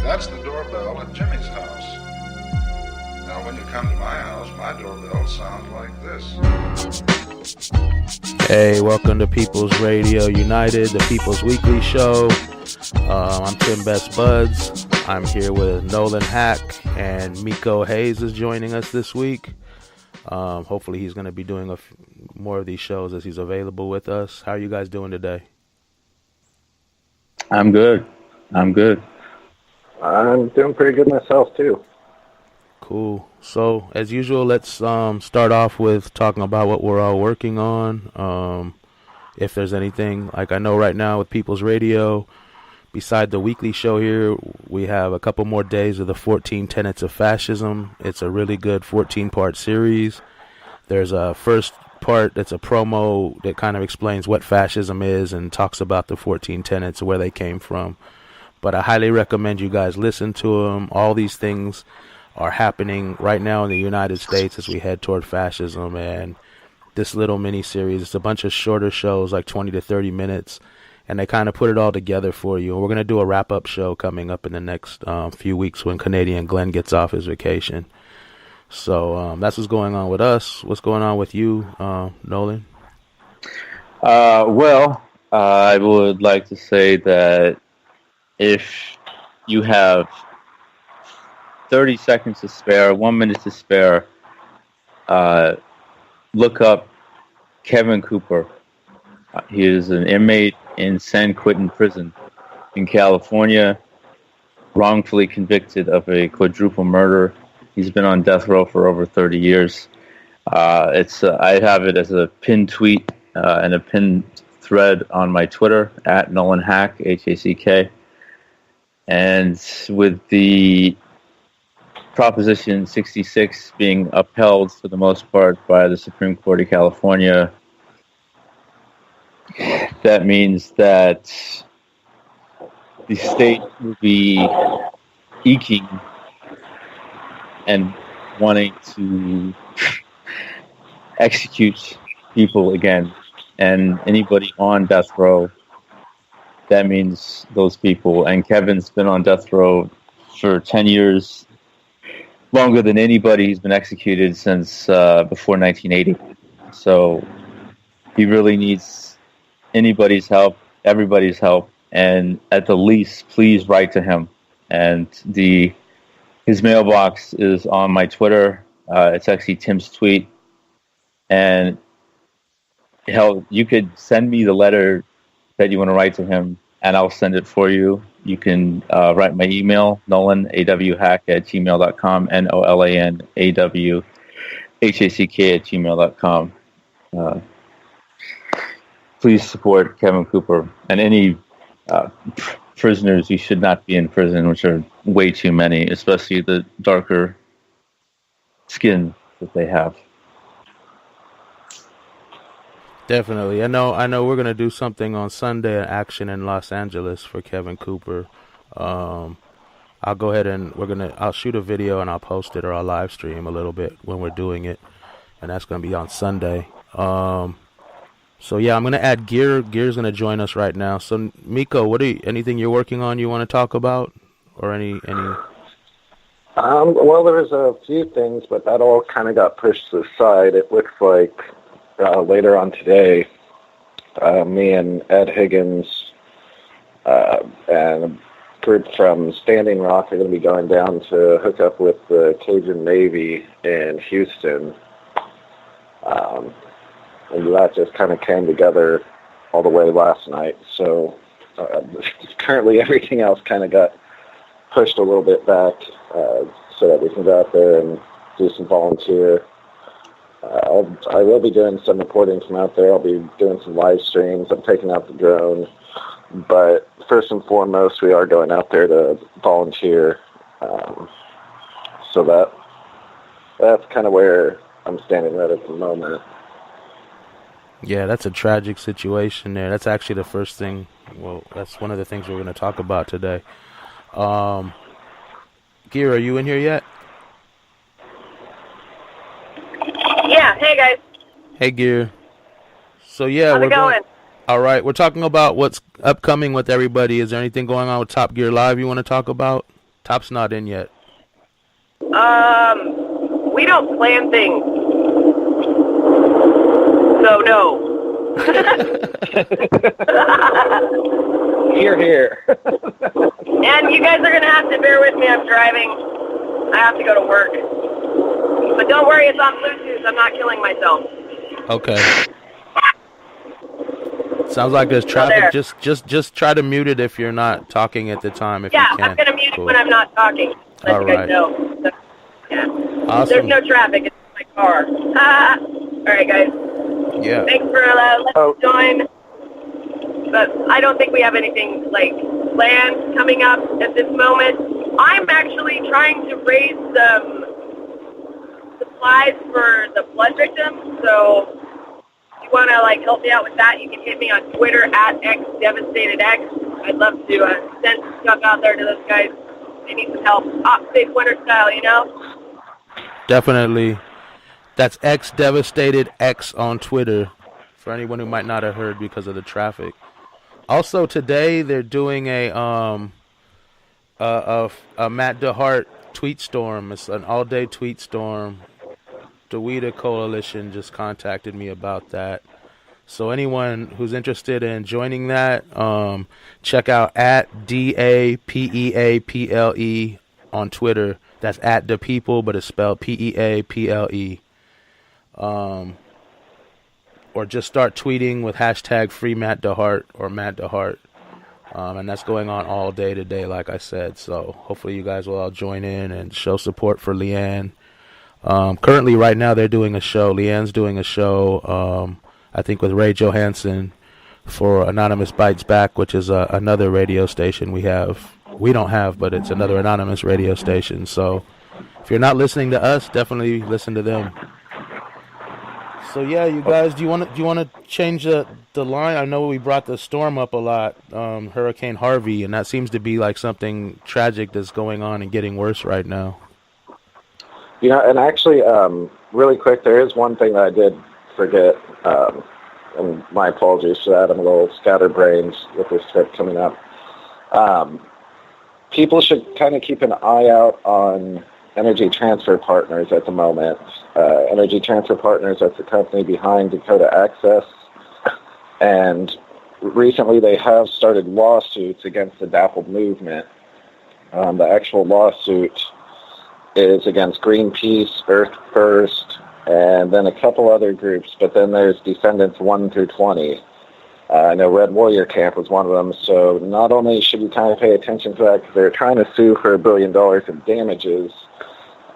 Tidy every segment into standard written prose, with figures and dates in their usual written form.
That's the doorbell at Jimmy's house. Now, when you come to my house, my doorbell sounds like this. Hey, welcome to People's Radio United, the People's Weekly Show. I'm Tim Best Buds. I'm here with Nolan Hack, and Miko Hayes is joining us this week. Hopefully he's going to be doing more of these shows as he's available with us. How are you guys doing today? I'm good. I'm doing pretty good myself, too. Cool. So, as usual, let's start off with talking about what we're all working on. If there's anything, like I know right now with People's Radio, beside the weekly show here, we have a couple more days of the 14 Tenets of Fascism. It's a really good 14-part series. There's a first part that's a promo that kind of explains what fascism is and talks about the 14 tenets, where they came from. But I highly recommend you guys listen to them. All these things are happening right now in the United States as we head toward fascism. And this little mini-series, it's a bunch of shorter shows, like 20 to 30 minutes. And they kind of put it all together for you. And we're going to do a wrap-up show coming up in the next few weeks when Canadian Glenn gets off his vacation. So that's what's going on with us. What's going on with you, Nolan? Well, I would like to say that if you have 30 seconds to spare, 1 minute to spare, look up Kevin Cooper. He is an inmate in San Quentin Prison in California, wrongfully convicted of a quadruple murder. He's been on death row for over 30 years. I have it as a pinned tweet and a pinned thread on my Twitter, at Nolan Hack, Hack. And with the Proposition 66 being upheld for the most part by the Supreme Court of California, that means that the state will be eking and wanting to execute people again. And anybody on death row, that means those people. And Kevin's been on death row for 10 years, longer than anybody. He's been executed since before 1980. So he really needs anybody's help, everybody's help. And at the least, please write to him. And his mailbox is on my Twitter. It's actually Tim's tweet. And hell, you could send me the letter that you want to write to him, and I'll send it for you. You can write my email, nolanawhack@gmail.com, nolanawhack@gmail.com. Please support Kevin Cooper and any prisoners who should not be in prison, which are way too many, especially the darker skin that they have. Definitely. I know we're going to do something on Sunday at Action in Los Angeles for Kevin Cooper. I'll go ahead and I'll shoot a video and I'll post it, or I'll live stream a little bit when we're doing it. And that's going to be on Sunday. So yeah, I'm going to add Gear. Gear's going to join us right now. So Miko, anything you're working on you want to talk about, or any? Well, there was a few things, but that all kind of got pushed to the side. It looks like later on today, me and Ed Higgins and a group from Standing Rock are going to be going down to hook up with the Cajun Navy in Houston. And that just kind of came together all the way last night. So currently everything else kind of got pushed a little bit back so that we can go out there and do some volunteer. I will be doing some reporting from out there. I'll be doing some live streams. I'm taking out the drone. But first and foremost, we are going out there to volunteer. So that's kind of where I'm standing right at the moment. Yeah, that's a tragic situation there. That's actually the first thing. Well, that's one of the things we're going to talk about today. Gear, are you in here yet? Yeah. Hey, guys. Hey, Gear. So, yeah. How's it going? All right. We're talking about what's upcoming with everybody. Is there anything going on with Top Gear Live you want to talk about? Top's not in yet. We don't plan things. So, no. Here, here. And you guys are going to have to bear with me. I'm driving. I have to go to work. But don't worry, it's on Bluetooth. I'm not killing myself. Okay. Sounds like there's traffic. Just try to mute it if you're not talking at the time. If you can. I'm going to mute it when I'm not talking. Let you guys know. So, yeah. Awesome. There's no traffic. It's my car. All right, guys. Yeah. Thanks for letting me join. But I don't think we have anything planned coming up at this moment. I'm actually trying to raise some supplies for the flood victims. So if you want to help me out with that, you can hit me on Twitter at XDevastatedX. I'd love to send some stuff out there to those guys. They need some help. Safe winter style, Definitely. That's XDevastatedX on Twitter for anyone who might not have heard because of the traffic. Also today they're doing a Matt DeHart tweet storm. It's an all-day tweet storm. The WIDA Coalition just contacted me about that. So anyone who's interested in joining that, check out at DAPEAPLE on Twitter. That's at the people, but it's spelled PEAPLE. Or just start tweeting with hashtag free Matt DeHart or Matt DeHart. And that's going on all day today, like I said. So hopefully you guys will all join in and show support for Leanne. Currently, right now, they're doing a show. Leanne's doing a show, I think, with Ray Johansson for Anonymous Bites Back, which is another radio station we don't have, but it's another anonymous radio station. So if you're not listening to us, definitely listen to them. So yeah, you guys, do you want to change the line? I know we brought the storm up a lot, Hurricane Harvey, and that seems to be something tragic that's going on and getting worse right now. And actually, really quick, there is one thing that I did forget, and my apologies for that. I'm a little scatterbrained with this trip coming up. People should kind of keep an eye out on Energy Transfer Partners at the moment. Energy Transfer Partners, that's the company behind Dakota Access, and recently they have started lawsuits against the DAPL movement. The actual lawsuit is against Greenpeace, Earth First, and then a couple other groups, but then there's Descendants 1 through 20. I know Red Warrior Camp was one of them, so not only should we kind of pay attention to that because they're trying to sue for $1 billion in damages,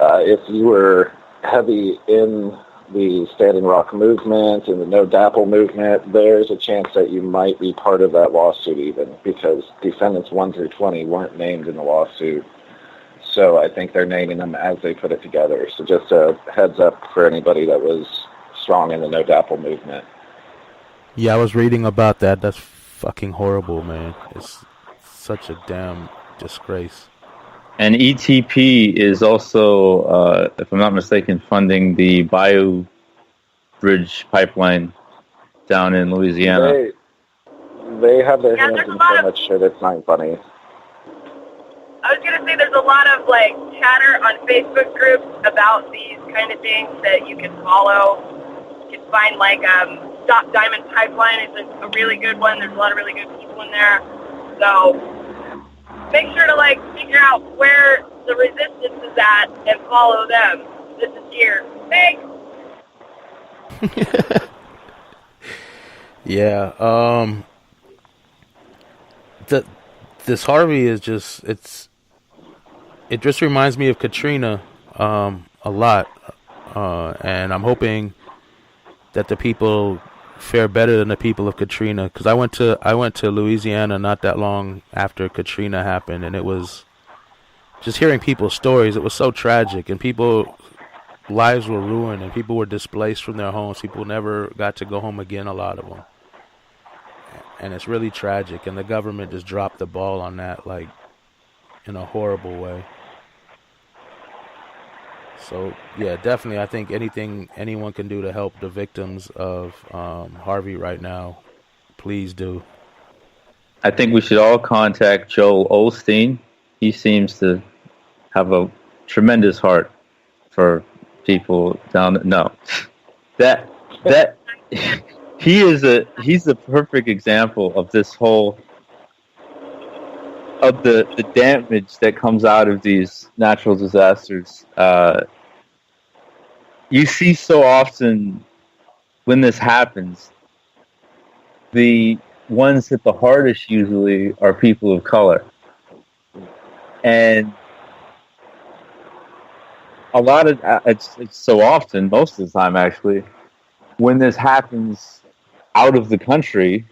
if you were heavy in the Standing Rock movement and the No DAPL movement, there's a chance that you might be part of that lawsuit even, because Descendants 1 through 20 weren't named in the lawsuit. So I think they're naming them as they put it together. So just a heads up for anybody that was strong in the No DAPL movement. Yeah, I was reading about that. That's fucking horrible, man. It's such a damn disgrace. And ETP is also, if I'm not mistaken, funding the Bayou Bridge pipeline down in Louisiana. They have their hands in so much shit, it's not funny. I was going to say there's a lot of chatter on Facebook groups about these kind of things that you can follow. You can find Stop Diamond Pipeline is a really good one. There's a lot of really good people in there. So make sure to figure out where the resistance is at and follow them. This is here. Thanks. Yeah. This Harvey is just it just reminds me of Katrina a lot, and I'm hoping that the people fare better than the people of Katrina, because I went to Louisiana not that long after Katrina happened, and it was just hearing people's stories. It was so tragic, and lives were ruined, and people were displaced from their homes. People never got to go home again, a lot of them, and it's really tragic. And the government just dropped the ball on that, in a horrible way. So, yeah, definitely, I think anything anyone can do to help the victims of Harvey right now, please do. I think we should all contact Joel Osteen. He seems to have a tremendous heart for people down. No, that he's a perfect example of this whole of the damage that comes out of these natural disasters. You see so often when this happens, the ones hit the hardest usually are people of color. And a lot of it's so often, most of the time actually, when this happens out of the country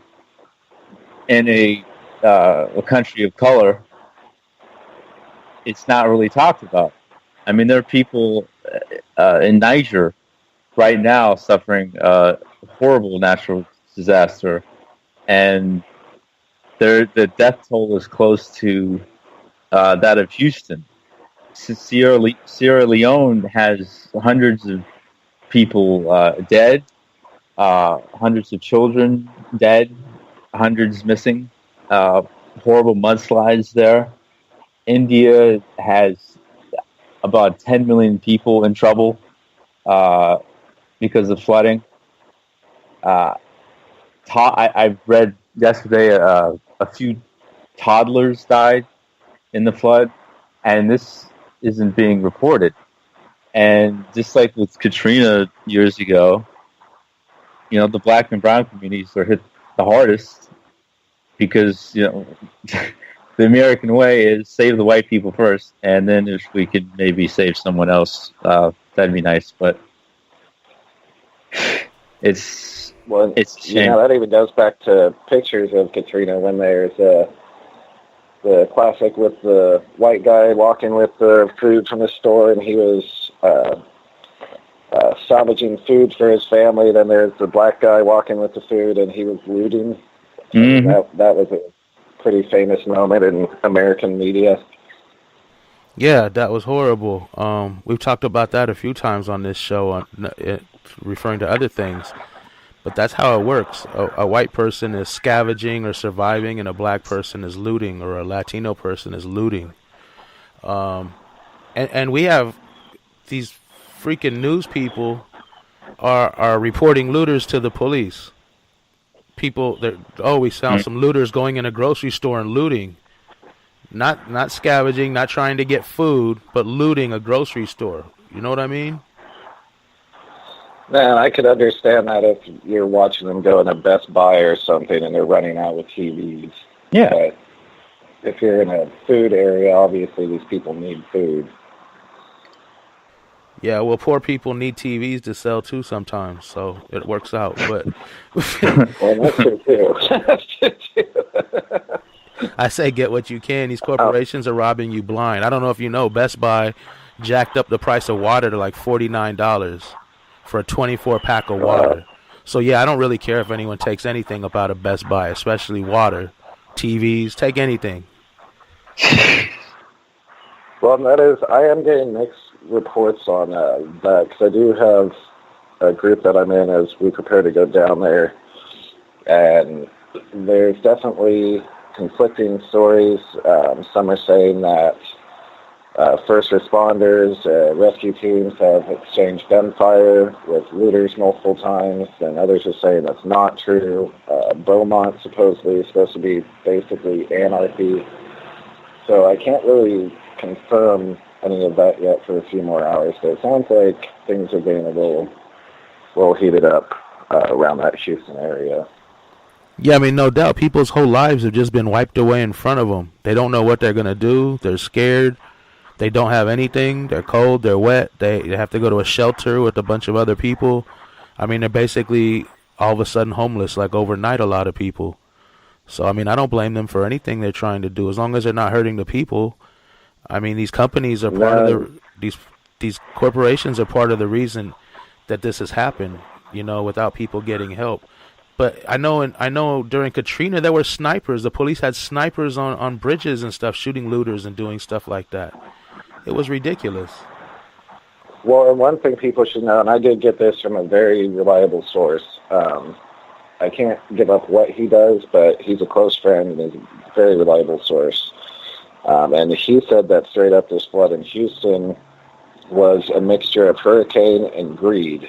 in a country of color, it's not really talked about. I mean, there are people in Niger right now suffering a horrible natural disaster, and the death toll is close to that of Houston. Sierra Leone has hundreds of people dead, hundreds of children dead, hundreds missing, horrible mudslides there. India has about 10 million people in trouble because of flooding. I read yesterday a few toddlers died in the flood, and this isn't being reported. And just like with Katrina years ago, you know, the black and brown communities are hit the hardest because, you know, the American way is save the white people first, and then if we could maybe save someone else, that'd be nice. But it's a shame. You know, that even goes back to pictures of Katrina when there's the classic with the white guy walking with the food from the store, and he was salvaging food for his family. Then there's the black guy walking with the food, and he was looting. Mm-hmm. That was a pretty famous moment in American media. Yeah, that was horrible. We've talked about that a few times on this show, referring to other things. But that's how it works. A white person is scavenging or surviving, and a black person is looting, or a Latino person is looting. And we have these freaking news people are reporting looters to the police. People, we found some looters going in a grocery store and looting. Not scavenging, not trying to get food, but looting a grocery store. You know what I mean? Man, I could understand that if you're watching them go in a Best Buy or something and they're running out with TVs. Yeah. But if you're in a food area, obviously these people need food. Yeah, well, poor people need TVs to sell too sometimes, so it works out. But well, that's true too. That's true too. I say get what you can. These corporations are robbing you blind. I don't know if you know, Best Buy jacked up the price of water to like $49 for a 24-pack of water. So, yeah, I don't really care if anyone takes anything about a Best Buy, especially water, TVs, take anything. Well, I am getting mixed reports on that, because I do have a group that I'm in as we prepare to go down there, and there's definitely conflicting stories. Some are saying that first responders, rescue teams have exchanged gunfire with looters multiple times, and others are saying that's not true. Beaumont supposedly is supposed to be basically anarchy. So I can't really confirm any of that yet for a few more hours, but it sounds like things are getting a little heated up around that Houston area. Yeah, I mean, no doubt. People's whole lives have just been wiped away in front of them. They don't know what they're going to do. They're scared. They don't have anything. They're cold. They're wet. They have to go to a shelter with a bunch of other people. I mean, they're basically all of a sudden homeless, like overnight, a lot of people. So, I mean, I don't blame them for anything they're trying to do, as long as they're not hurting the people. I mean, these companies are part of these corporations are part of the reason that this has happened, you know, without people getting help. But I know during Katrina there were snipers. The police had snipers on bridges and stuff, shooting looters and doing stuff like that. It was ridiculous. Well, and one thing people should know, and I did get this from a very reliable source. I can't give up what he does, but he's a close friend and is a very reliable source. And he said that straight up this flood in Houston was a mixture of hurricane and greed.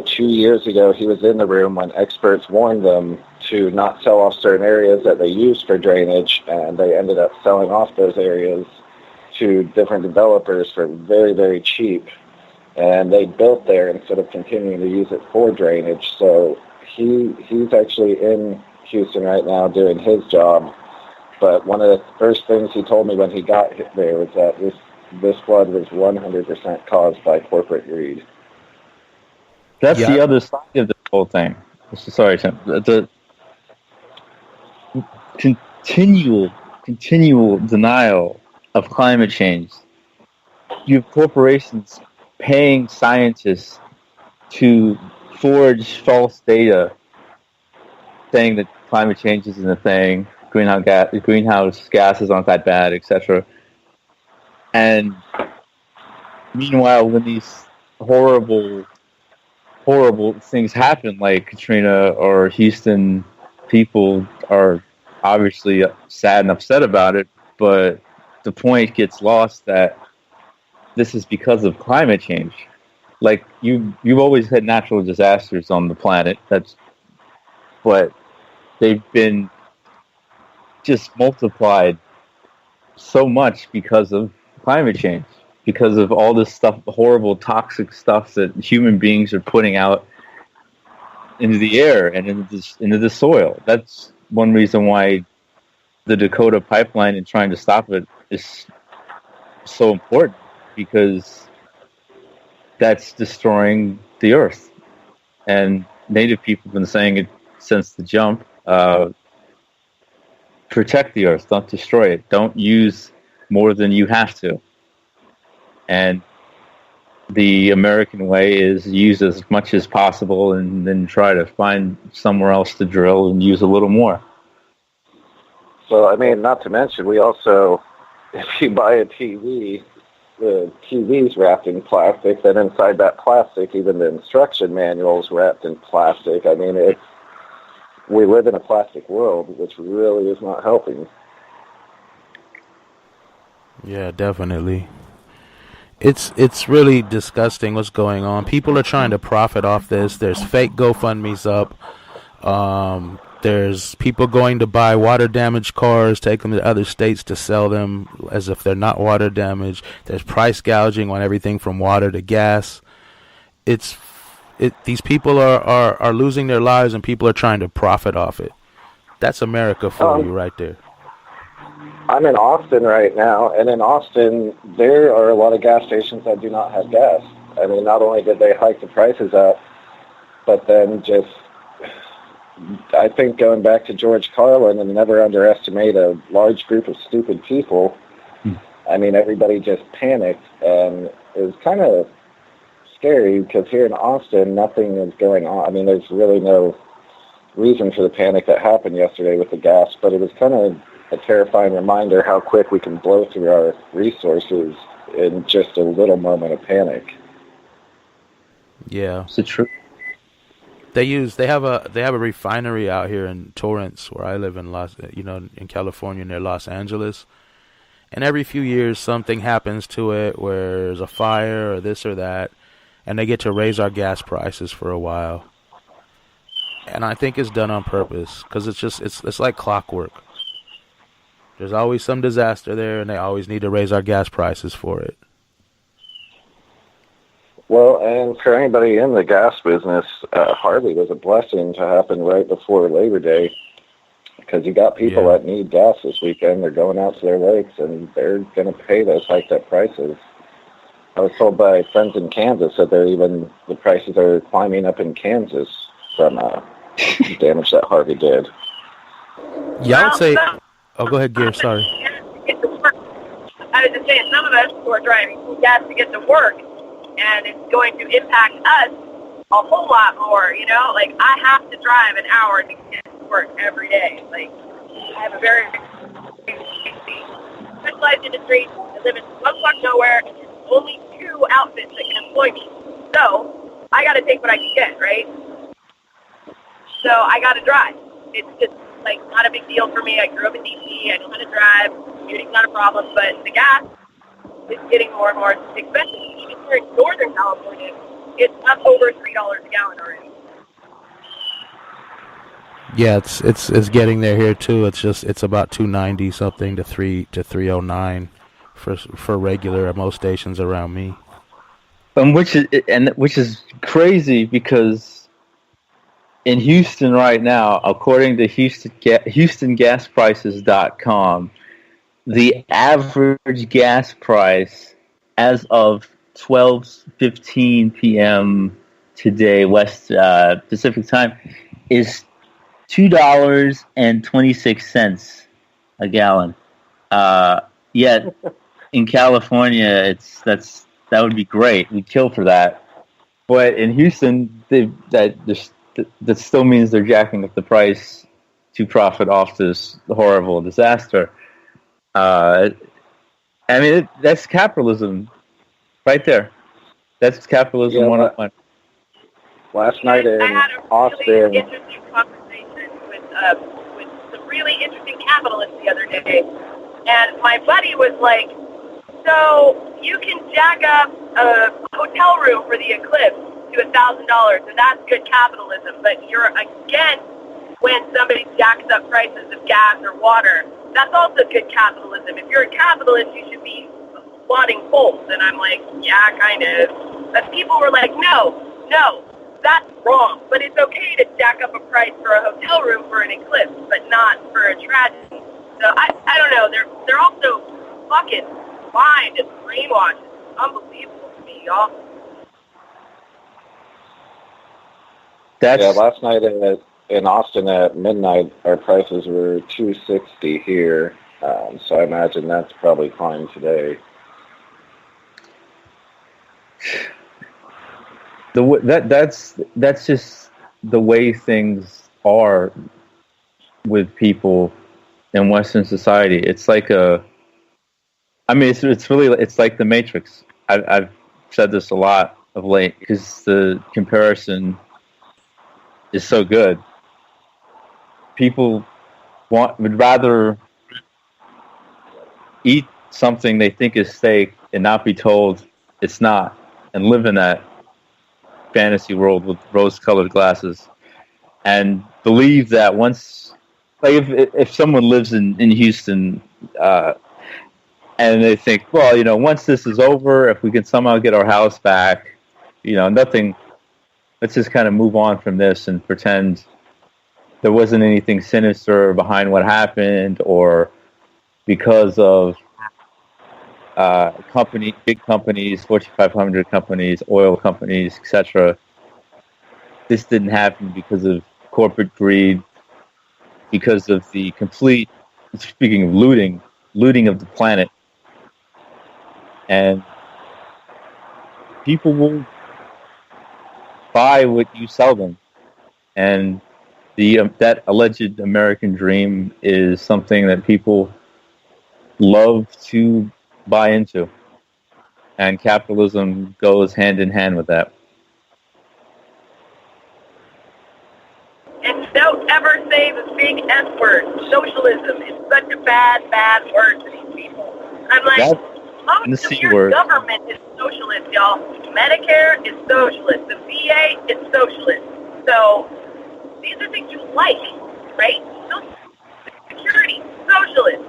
2 years ago, he was in the room when experts warned them to not sell off certain areas that they used for drainage, and they ended up selling off those areas to different developers for very, very cheap. And they built there instead of continuing to use it for drainage. So he's actually in Houston right now doing his job. But one of the first things he told me when he got there was that this flood was 100% caused by corporate greed. That's the other side of the whole thing. Sorry, Tim. The continual denial of climate change. You have corporations paying scientists to forge false data saying that climate change isn't a thing, greenhouse gases aren't that bad, etc. And meanwhile, when these horrible things happen, like Katrina or Houston, people are obviously sad and upset about it, but the point gets lost that this is because of climate change. Like, you've always had natural disasters on the planet, but they've been just multiplied so much because of climate change, because of all this stuff, horrible toxic stuff that human beings are putting out into the air and into the soil. That's one reason why the Dakota pipeline and trying to stop it is so important, because that's destroying the earth. And Native people have been saying it since the jump. Protect the earth, don't destroy it. Don't use more than you have to. And the American way is use as much as possible and then try to find somewhere else to drill and use a little more. So, I mean, not to mention, we also, if you buy a TV, the TV's wrapped in plastic, then inside that plastic, even the instruction manual's wrapped in plastic. I mean, we live in a plastic world, which really is not helping. Yeah, definitely. It's really disgusting what's going on. People are trying to profit off this. There's fake GoFundMe's up. There's people going to buy water damaged cars, take them to other states to sell them as if they're not water damaged. There's price gouging on everything from water to gas. These people are losing their lives, and people are trying to profit off it. That's America for you right there. I'm in Austin right now, and in Austin, there are a lot of gas stations that do not have gas. I mean, not only did they hike the prices up, but then just, I think going back to George Carlin and never underestimate a large group of stupid people, I mean, everybody just panicked, and it was kind of scary because here in Austin, nothing is going on. I mean, there's really no reason for the panic that happened yesterday with the gas, but it was kind of a terrifying reminder how quick we can blow through our resources in just a little moment of panic. Yeah, it's true. They have a refinery out here in Torrance, where I live in in California near Los Angeles, and every few years something happens to it where there's a fire or this or that, and they get to raise our gas prices for a while. And I think it's done on purpose because it's like clockwork. There's always some disaster there, and they always need to raise our gas prices for it. Well, and for anybody in the gas business, Harvey was a blessing to happen right before Labor Day, because you got people that need gas this weekend. They're going out to their lakes, and they're going to pay those hiked up prices. I was told by friends in Kansas that the prices are climbing up in Kansas from damage that Harvey did. Yeah, I would say... Oh, go ahead, Gear. Sorry. I was just saying, some of us who are driving gas to get to work, and it's going to impact us a whole lot more, you know? Like, I have to drive an hour to get to work every day. Like, I have a very specialized industry. I live in one block nowhere, and there's only 2 outfits that can employ me. So, I got to take what I can get, right? So, I got to drive. It's just like, not a big deal for me. I grew up in D.C. I know how to drive. Commuting's not a problem, but the gas is getting more and more expensive. Even here in Northern California, it's up over $3 a gallon already. Yeah, it's getting there here too. It's about 290 something to 309 for regular at most stations around me. Which is crazy because in Houston right now, according to HoustonGasPrices.com, the average gas price as of 12:15 p.m. today, West Pacific time, is $2.26 a gallon. Yet in California, that would be great. We'd kill for that. But in Houston, that still means they're jacking up the price to profit off this horrible disaster. I mean, that's capitalism right there. That's capitalism 101. Last night in I had a Austin. really interesting conversation with some really interesting capitalists the other day, and my buddy was like, "So you can jack up a hotel room for the eclipse to $1,000, and that's good capitalism, but you're against when somebody jacks up prices of gas or water. That's also good capitalism. If you're a capitalist, you should be lauding both." And I'm like, yeah, kind of. But people were like, no, that's wrong. But it's okay to jack up a price for a hotel room for an eclipse, but not for a tragedy. So I don't know. They're also fucking blind and brainwashed. It's unbelievable to me, y'all. Last night in Austin at midnight, our prices were $2.60 here. So I imagine that's probably fine today. That's just the way things are with people in Western society. It's like it's like the Matrix. I've said this a lot of late because the comparison is so good. People would rather eat something they think is steak and not be told it's not, and live in that fantasy world with rose-colored glasses, and believe that once, like if someone lives in Houston, and they think, well, once this is over, if we can somehow get our house back, nothing. Let's just kind of move on from this and pretend there wasn't anything sinister behind what happened, or because of big companies, Fortune 500 companies, oil companies, etc. This didn't happen because of corporate greed, because of the complete, speaking of looting of the planet. And people will buy what you sell them. And that alleged American dream is something that people love to buy into, and capitalism goes hand in hand with that. And don't ever say the big S word, socialism. It's such a bad word to these people. I'm like, most of your government is socialist, y'all. Medicare is socialist. The VA is socialist. So these are things you like, right? Social Security, socialist.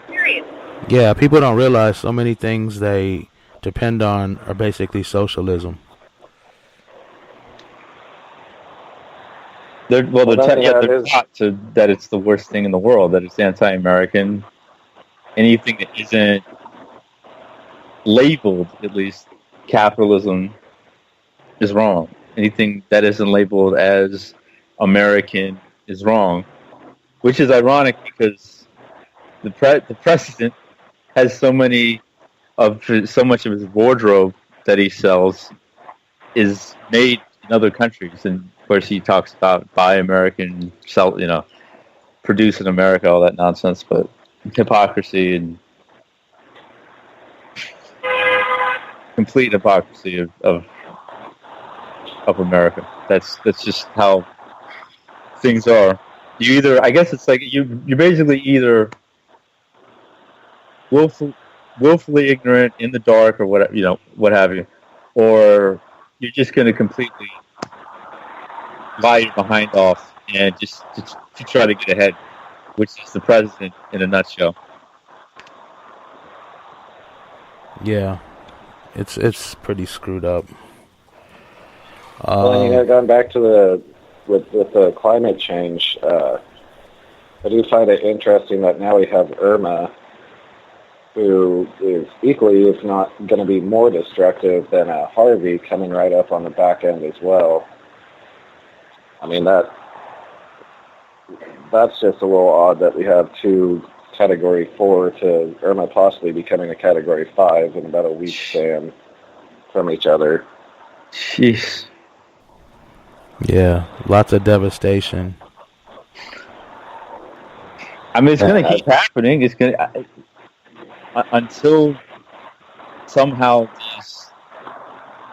Period. Yeah, people don't realize so many things they depend on are basically socialism. They're taught that it's the worst thing in the world, that it's anti-American. Anything that isn't labeled, at least, capitalism is wrong. Anything that isn't labeled as American is wrong, which is ironic because the president has so much of his wardrobe that he sells is made in other countries, and of course he talks about buy American, sell, produce in America, all that nonsense, but hypocrisy and complete hypocrisy of America. That's just how things are. You either, I guess it's like you're basically either willfully ignorant, in the dark, or what what have you, or you're just going to completely lie your behind off and just to try to get ahead, which is the president in a nutshell. Yeah, it's pretty screwed up. Well, going back to with the climate change, I do find it interesting that now we have Irma, who is equally, if not going to be more destructive than Harvey, coming right up on the back end as well. I mean, that's just a little odd that we have two Category 4 to Irma possibly becoming a Category 5 in about a week span from each other. Jeez. Yeah, lots of devastation. I mean, it's going to keep happening. It's going to until somehow these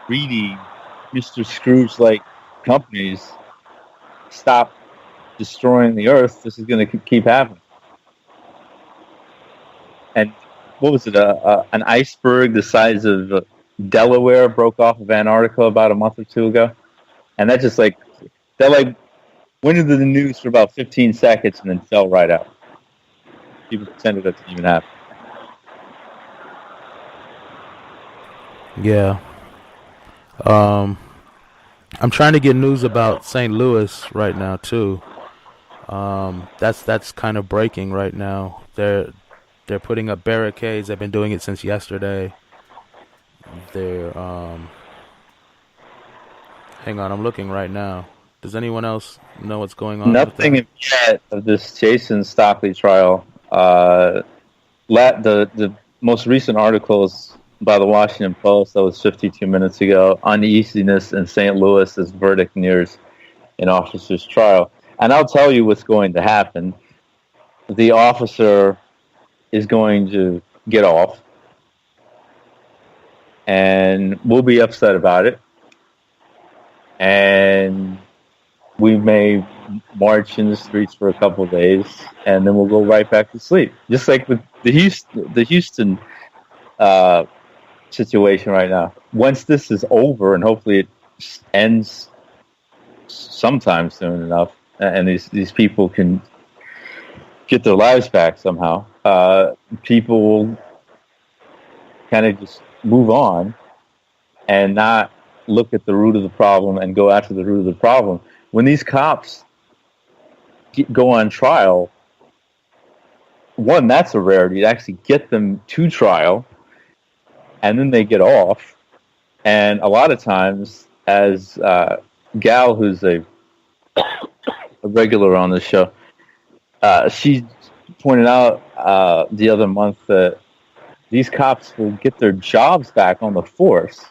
greedy Mr. Scrooge-like companies stop destroying the Earth. This is going to keep happening. And what was it? An iceberg the size of Delaware broke off of Antarctica about a month or two ago, and that just went into the news for about 15 seconds and then fell right out. People pretended that didn't even happen. Yeah. I'm trying to get news about St. Louis right now too. That's kind of breaking right now. They're putting up barricades. They've been doing it since yesterday. They're hang on, I'm looking right now. Does anyone else know what's going on? Nothing yet of this Jason Stockley trial. The most recent articles by the Washington Post, that was 52 minutes ago, uneasiness in St. Louis as verdict nears an officer's trial. And I'll tell you what's going to happen. The officer is going to get off, and we'll be upset about it. And we may march in the streets for a couple of days, and then we'll go right back to sleep. Just like with the Houston situation right now. Once this is over, and hopefully it ends sometime soon enough, and these people can get their lives back somehow, people will kind of just move on and not look at the root of the problem and go after the root of the problem. When these cops go on trial, one, that's a rarity to actually get them to trial, and then they get off. And a lot of times, as Gal, who's a regular on this show, she pointed out the other month that these cops will get their jobs back on the force.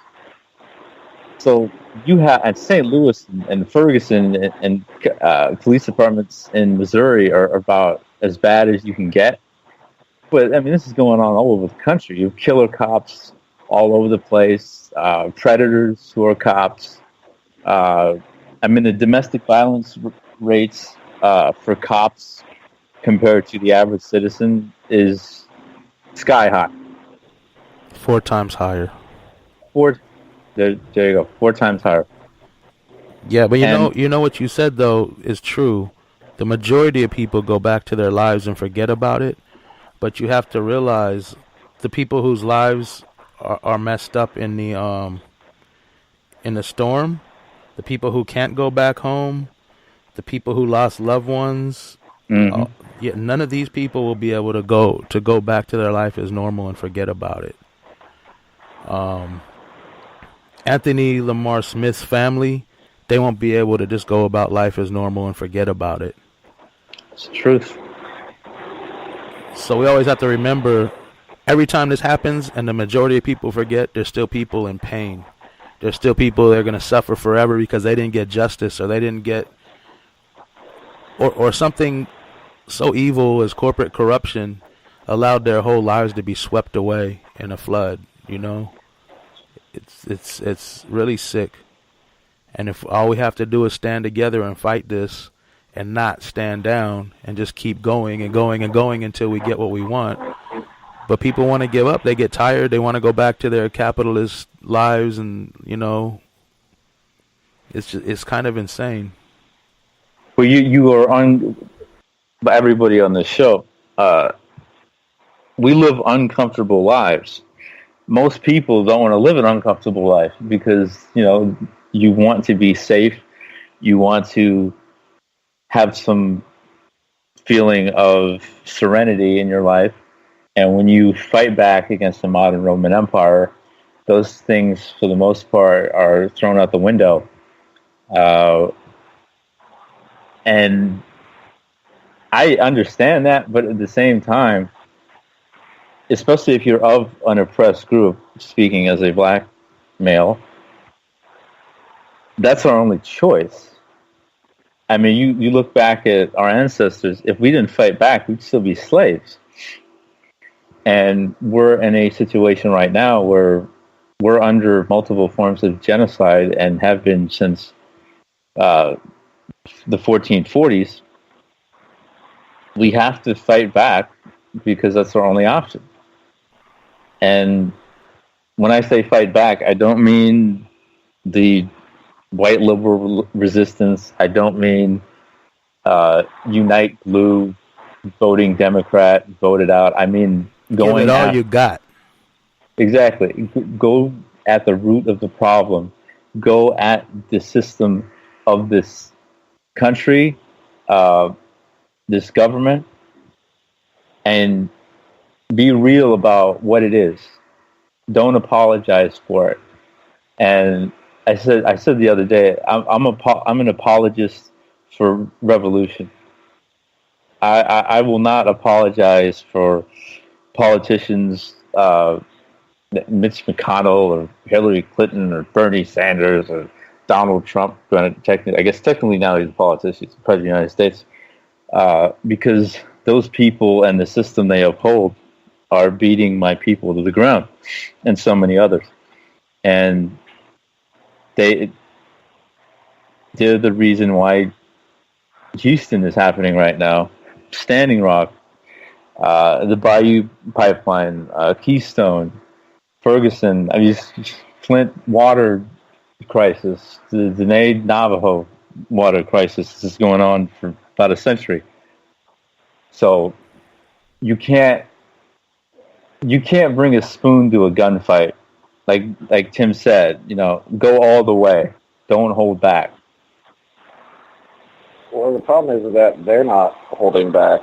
So you have at St. Louis and Ferguson and police departments in Missouri are about as bad as you can get. But I mean, this is going on all over the country. You have killer cops all over the place, predators who are cops. I mean, the domestic violence rates for cops compared to the average citizen is sky high. 4 times higher. There you go. 4 times higher. Yeah, but you know what you said though is true. The majority of people go back to their lives and forget about it. But you have to realize the people whose lives are messed up in the storm, the people who can't go back home, the people who lost loved ones. Mm-hmm. None of these people will be able to go back to their life as normal and forget about it. Anthony Lamar Smith's family, they won't be able to just go about life as normal and forget about it. It's the truth. So we always have to remember, every time this happens and the majority of people forget, there's still people in pain. There's still people that are going to suffer forever because they didn't get justice, or they didn't get, or something so evil as corporate corruption allowed their whole lives to be swept away in a flood, you know? It's really sick. And if all we have to do is stand together and fight this and not stand down and just keep going and going and going until we get what we want. But people want to give up. They get tired. They want to go back to their capitalist lives, and it's kind of insane. Well, you are on, by everybody on this show. We live uncomfortable lives. Most people don't want to live an uncomfortable life because you want to be safe. You want to have some feeling of serenity in your life. And when you fight back against the modern Roman Empire, those things, for the most part, are thrown out the window. And I understand that, but at the same time, especially if you're of an oppressed group, speaking as a black male, that's our only choice. I mean, you look back at our ancestors, if we didn't fight back, we'd still be slaves. And we're in a situation right now where we're under multiple forms of genocide and have been since the 1440s. We have to fight back because that's our only option. And when I say fight back, I don't mean the white liberal resistance. I don't mean unite blue, voting Democrat, vote it out. I mean going give it all you got. Exactly. Go at the root of the problem. Go at the system of this country, this government, and be real about what it is. Don't apologize for it. And I said the other day, I'm an apologist for revolution. I will not apologize for politicians, Mitch McConnell or Hillary Clinton or Bernie Sanders or Donald Trump. Technically now he's a politician, he's the president of the United States, because those people and the system they uphold are beating my people to the ground, and so many others. And they're the reason why Houston is happening right now. Standing Rock, the Bayou Pipeline, Keystone, Ferguson, Flint water crisis, the Dene Navajo water crisis is going on for about a century. So you can't bring a spoon to a gunfight. Like Tim said, go all the way. Don't hold back. Well, the problem is that they're not holding back.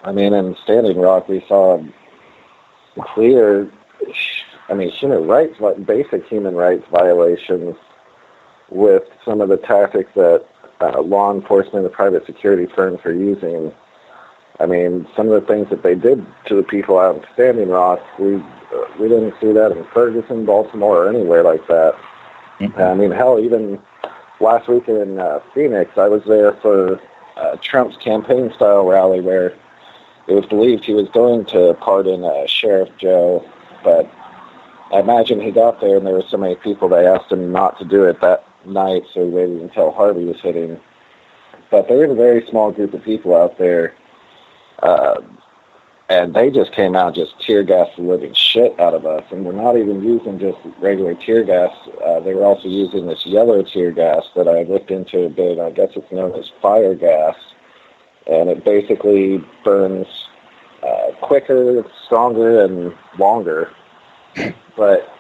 In Standing Rock, we saw clear, human rights, basic human rights violations with some of the tactics that law enforcement and the private security firms are using. Some of the things that they did to the people out in Standing Rock, we didn't see that in Ferguson, Baltimore, or anywhere like that. Mm-hmm. Hell, even last week in Phoenix, I was there for Trump's campaign-style rally where it was believed he was going to pardon Sheriff Joe, but I imagine he got there and there were so many people they asked him not to do it that night, so he waited until Harvey was hitting. But there was a very small group of people out there, and they just came out just tear gas the living shit out of us. And we're not even using just regular tear gas. They were also using this yellow tear gas that I looked into a bit. I guess it's known as fire gas. And it basically burns quicker, stronger, and longer. But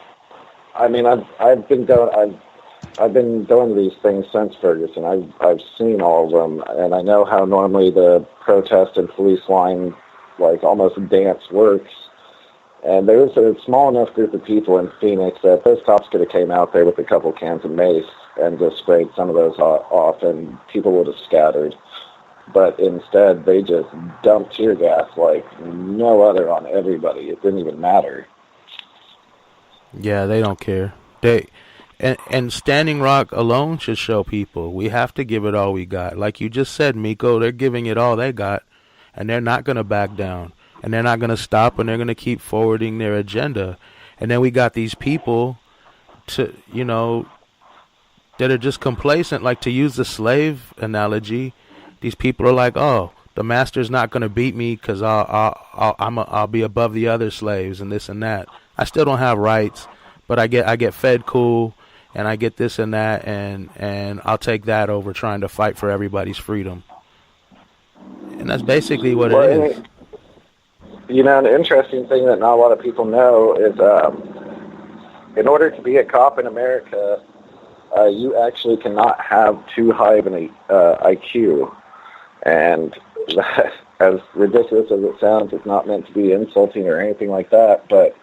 I've been going to these things since Ferguson. I've seen all of them, and I know how normally the protest and police line, almost dance works. And there was a small enough group of people in Phoenix that those cops could have came out there with a couple cans of mace and just sprayed some of those off, and people would have scattered. But instead, they just dumped tear gas like no other on everybody. It didn't even matter. Yeah, they don't care. And Standing Rock alone should show people we have to give it all we got. Like you just said, Miko, they're giving it all they got, and they're not going to back down, and they're not going to stop, and they're going to keep forwarding their agenda. And then we got these people to, that are just complacent. Like, to use the slave analogy, these people are like, oh, the master's not going to beat me because I'll be above the other slaves and this and that. I still don't have rights, but I get fed cool, and I get this and that, and I'll take that over trying to fight for everybody's freedom. And that's basically what it is. You know, an interesting thing that not a lot of people know is in order to be a cop in America, you actually cannot have too high of an IQ. And as ridiculous as it sounds, it's not meant to be insulting or anything like that, but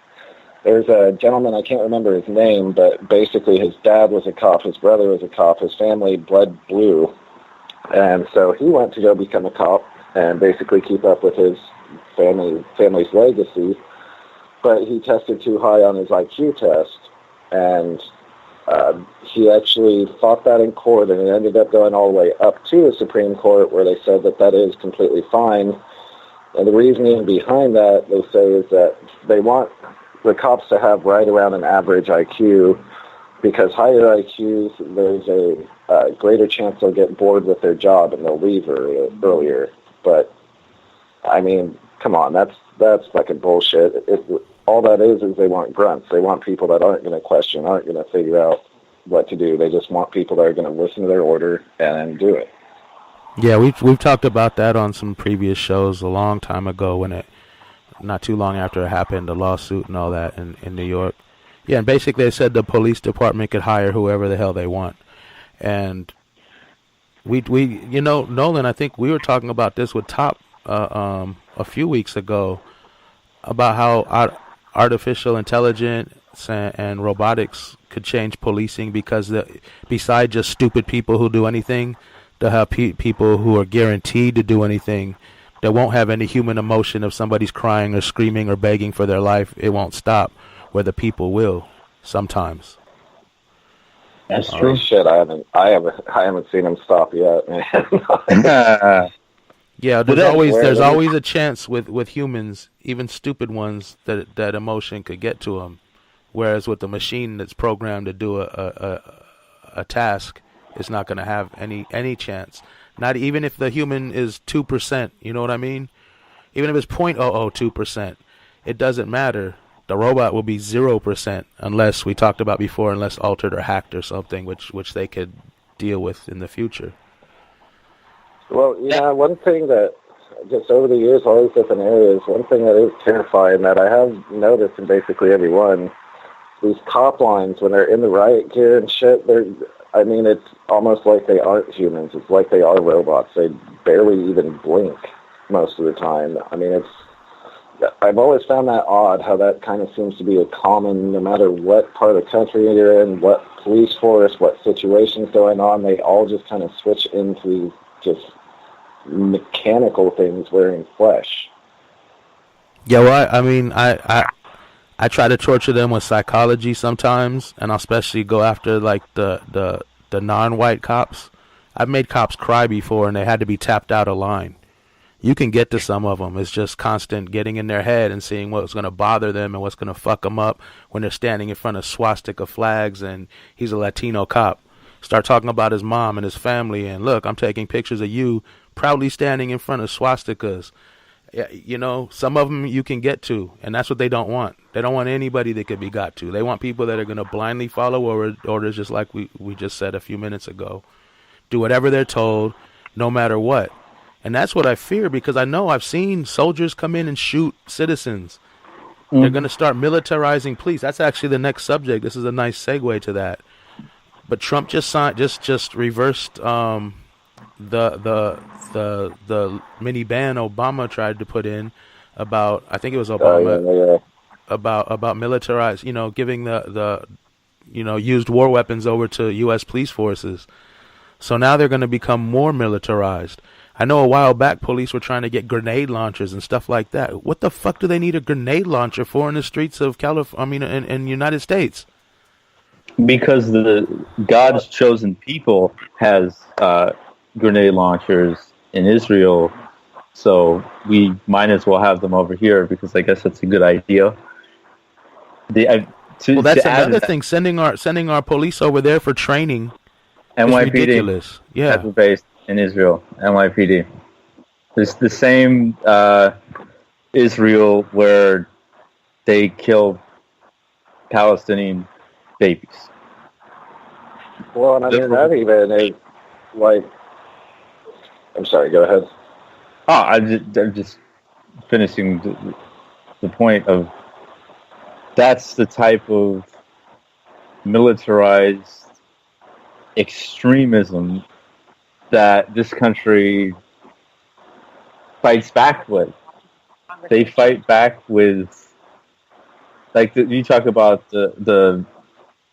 there's a gentleman, I can't remember his name, but basically his dad was a cop, his brother was a cop, his family bled blue. And so he went to go become a cop and basically keep up with his family's legacy, but he tested too high on his IQ test, and he actually fought that in court, and it ended up going all the way up to the Supreme Court, where they said that is completely fine. And the reasoning behind that, they say, is that they want the cops to have right around an average IQ, because higher IQs, there's a greater chance they'll get bored with their job and they'll leave earlier. But I mean, come on, that's fucking bullshit. All that is they want grunts. They want people that aren't going to question, aren't going to figure out what to do. They just want people that are going to listen to their order and do it. Yeah, we've talked about that on some previous shows a long time ago, not too long after it happened, the lawsuit and all that in New York. Yeah, and basically they said the police department could hire whoever the hell they want. And we Nolan, I think we were talking about this with Top a few weeks ago about how artificial intelligence and robotics could change policing, because besides just stupid people who do anything, they'll have people who are guaranteed to do anything. They won't have any human emotion. If somebody's crying or screaming or begging for their life, it won't stop, where the people will sometimes. That's true. Oh, shit, I haven't seen him stop yet, man. Yeah, there's always a chance with humans, even stupid ones, that emotion could get to them. Whereas with the machine that's programmed to do a task, it's not going to have any chance. Not even if the human is 2%, you know what I mean? Even if it's 0.002%, it doesn't matter. The robot will be 0%, unless we talked about before, unless altered or hacked or something, which they could deal with in the future. Well, one thing that just over the years, all these different areas, one thing that is terrifying that I have noticed in basically every one, these cop lines, when they're in the riot gear and shit, it's almost like they aren't humans. It's like they are robots. They barely even blink most of the time. I mean, I've always found that odd, how that kind of seems to be a common, no matter what part of the country you're in, what police force, what situation's going on, they all just kind of switch into just mechanical things wearing flesh. Yeah, well, I mean, I try to torture them with psychology sometimes, and I'll especially go after like the non-white cops. I've made cops cry before, and they had to be tapped out of line. You can get to some of them. It's just constant getting in their head and seeing what's going to bother them and what's going to fuck them up when they're standing in front of swastika flags and he's a Latino cop. Start talking about his mom and his family, and look, I'm taking pictures of you proudly standing in front of swastikas. You know, some of them you can get to, and that's what they don't want. They don't want anybody that could be got to. They want people that are going to blindly follow orders, just like we just said a few minutes ago. Do whatever they're told, no matter what. And that's what I fear, because I know I've seen soldiers come in and shoot citizens. They're going to start militarizing police. That's actually the next subject. This is a nice segue to that. But Trump just reversed the mini ban Obama tried to put in about, I think it was Obama, about militarized, giving the used war weapons over to U.S. police forces. So now they're going to become more militarized. I know a while back police were trying to get grenade launchers and stuff like that. What the fuck do they need a grenade launcher for in the streets of California? in the United States? Because God's chosen people has grenade launchers in Israel, so we might as well have them over here, because I guess that's a good idea. That's another thing. Sending our police over there for training NYPD. It's ridiculous. Yeah. Federal base in Israel, NYPD. It's the same Israel where they kill Palestinian babies. Well, and I mean, that even is like... I'm sorry, go ahead. Oh, I'm just finishing the point of that's the type of militarized extremism that this country fights back with. They fight back with, like you talk about the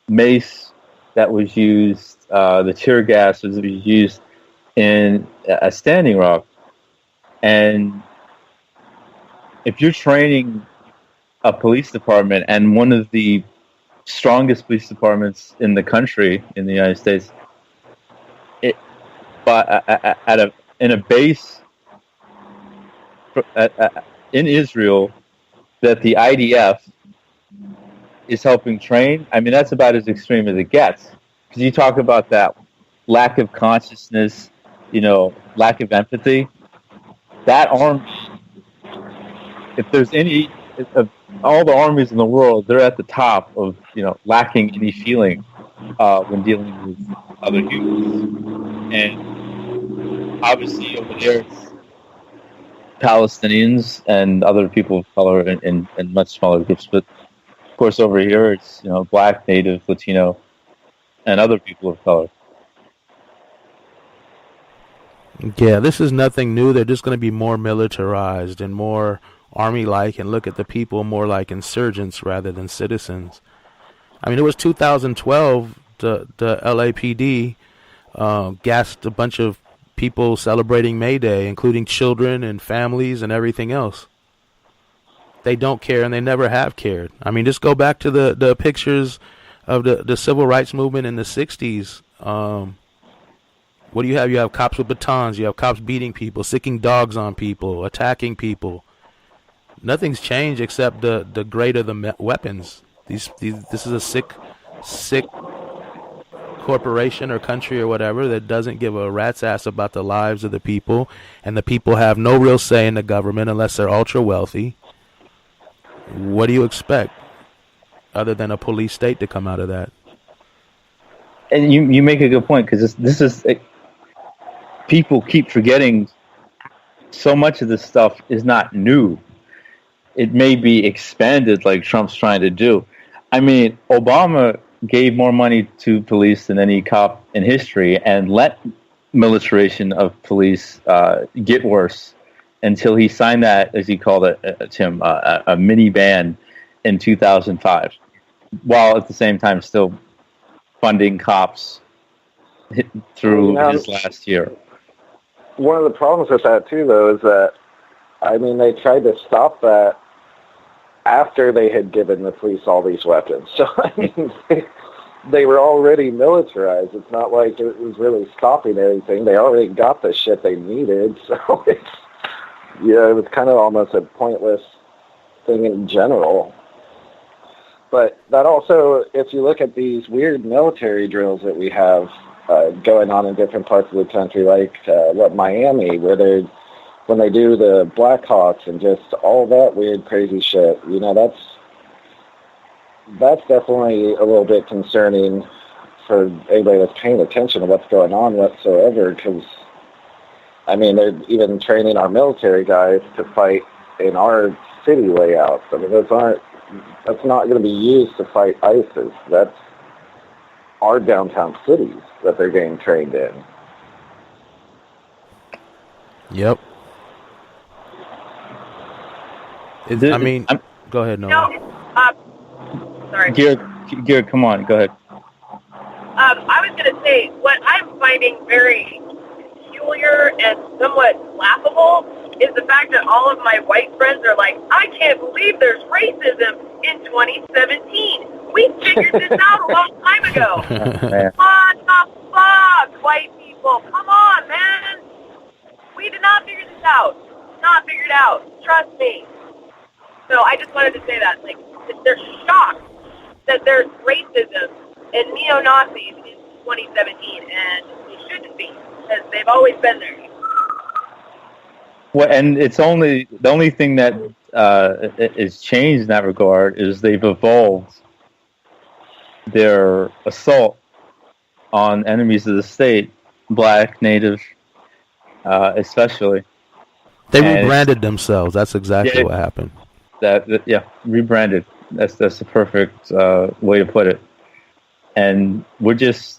mace that was used, the tear gas was used in a Standing Rock. And if you're training a police department, and one of the strongest police departments in the country, in the United States, in a base in Israel that the IDF is helping train, I mean, that's about as extreme as it gets. Because you talk about that lack of consciousness, lack of empathy. That army, if there's any of all the armies in the world, they're at the top of, lacking any feeling when dealing with other humans. And obviously over there it's Palestinians and other people of color in much smaller groups. But of course over here it's, Black, Native, Latino, and other people of color. Yeah, this is nothing new. They're just going to be more militarized and more army-like and look at the people more like insurgents rather than citizens. I mean, it was 2012, the LAPD gassed a bunch of people celebrating May Day, including children and families and everything else. They don't care, and they never have cared. I mean, just go back to the pictures of the civil rights movement in the 60s. What do you have? You have cops with batons. You have cops beating people, sicking dogs on people, attacking people. Nothing's changed except the grade of the weapons. This is a sick corporation or country or whatever that doesn't give a rat's ass about the lives of the people, and the people have no real say in the government unless they're ultra wealthy. What do you expect other than a police state to come out of that? And you make a good point, because this is people keep forgetting so much of this stuff is not new. It may be expanded like Trump's trying to do. I mean, Obama gave more money to police than any cop in history and let militarization of police get worse until he signed that, as he called it, Tim, a mini ban in 2005, while at the same time still funding cops through his last year. One of the problems with that, too, though, is that, I mean, they tried to stop that after they had given the police all these weapons. So, I mean, they were already militarized. It's not like it was really stopping anything. They already got the shit they needed. So, it was kind of almost a pointless thing in general. But that also, if you look at these weird military drills that we have going on in different parts of the country, like Miami, where when they do the Blackhawks and just all that weird, crazy shit, that's definitely a little bit concerning for anybody that's paying attention to what's going on whatsoever, because, I mean, they're even training our military guys to fight in our city layouts. I mean, that's not going to be used to fight ISIS. That's our downtown cities that they're getting trained in. Yep. Go ahead, Noah. Sorry. Garrett, come on, go ahead. I was going to say, what I'm finding very peculiar and somewhat laughable is the fact that all of my white friends are like, I can't believe there's racism in 2017. We figured this out a long time ago. What the fuck, white people? Come on, man. We did not figure this out. Not figured out. Trust me. So I just wanted to say that, like, they're shocked that there's racism and neo-Nazis in 2017, and they shouldn't be, because they've always been there. Well, and it's only the only thing that is changed in that regard is they've evolved their assault on enemies of the state, black, native, especially. They rebranded themselves. That's exactly what happened. Rebranded. That's the perfect way to put it. And we're just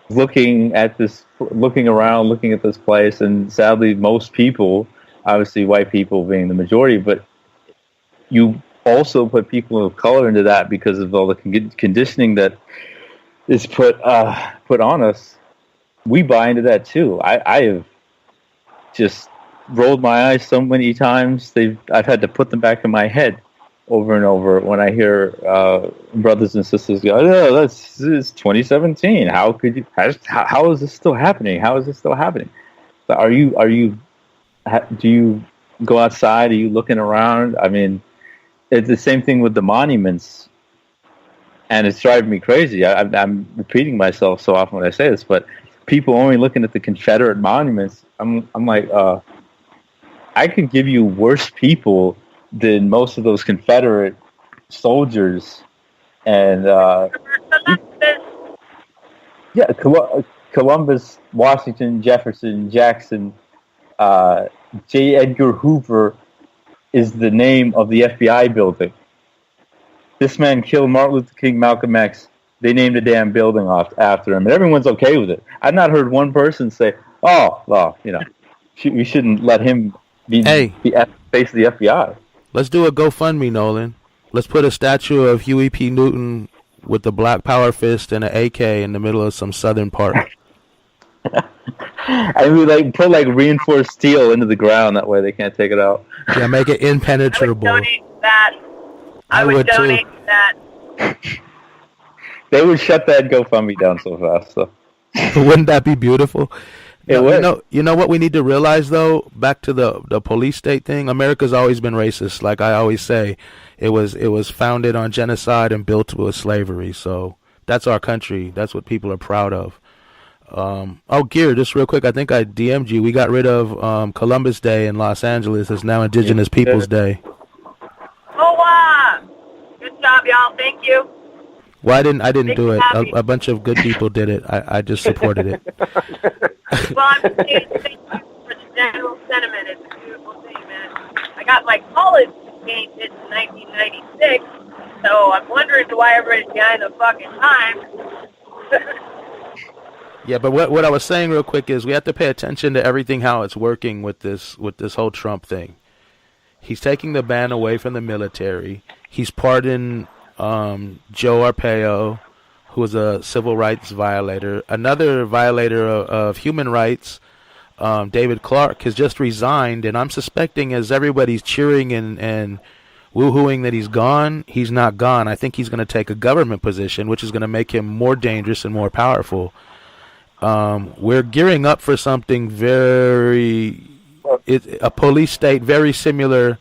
looking around, looking at this place, and sadly, most people, obviously white people being the majority, but you also put people of color into that because of all the conditioning that is put on us. We buy into that too. I have just rolled my eyes so many times. I've had to put them back in my head over and over when I hear brothers and sisters go, "Oh, this is 2017. How could you? How is this still happening? How is this still happening?" So do you go outside? Are you looking around? I mean, it's the same thing with the monuments, and it's driving me crazy. I'm repeating myself so often when I say this, but people only looking at the Confederate monuments. I'm like, I could give you worse people than most of those Confederate soldiers, and Columbus, Washington, Jefferson, Jackson, J. Edgar Hoover is the name of the FBI building. This man killed Martin Luther King, Malcolm X. They named a damn building after him, and everyone's okay with it. I've not heard one person say, "Oh, well, we shouldn't let him be at the face of the FBI." Let's do a GoFundMe, Nolan. Let's put a statue of Huey P. Newton with the black power fist and an AK in the middle of some southern park. And we put reinforced steel into the ground. That way they can't take it out. Yeah, make it impenetrable. I would donate that. I would donate that. They would shut that GoFundMe down so fast. So. Wouldn't that be beautiful? It would. You know what we need to realize, though? Back to the police state thing. America's always been racist. Like I always say, it was founded on genocide and built with slavery. So that's our country. That's what people are proud of. Gear, just real quick. I think I DM'd you. We got rid of Columbus Day in Los Angeles. It's now Indigenous Peoples Day. Oh, wow. Good job, y'all. Thank you. Well, I didn't do it. A bunch of good people did it. I just supported it. Well, I'm saying thank you for the general sentiment. It's a beautiful thing, man. I got my college game in 1996, so I'm wondering why everybody's behind the fucking time. Yeah, but what I was saying real quick is we have to pay attention to everything, how it's working with this whole Trump thing. He's taking the ban away from the military. He's pardoned Joe Arpaio, who was a civil rights violator. Another violator of human rights, David Clark, has just resigned, and I'm suspecting as everybody's cheering and woo-hooing that he's gone, he's not gone. I think he's going to take a government position, which is going to make him more dangerous and more powerful. We're gearing up for something a police state very similar.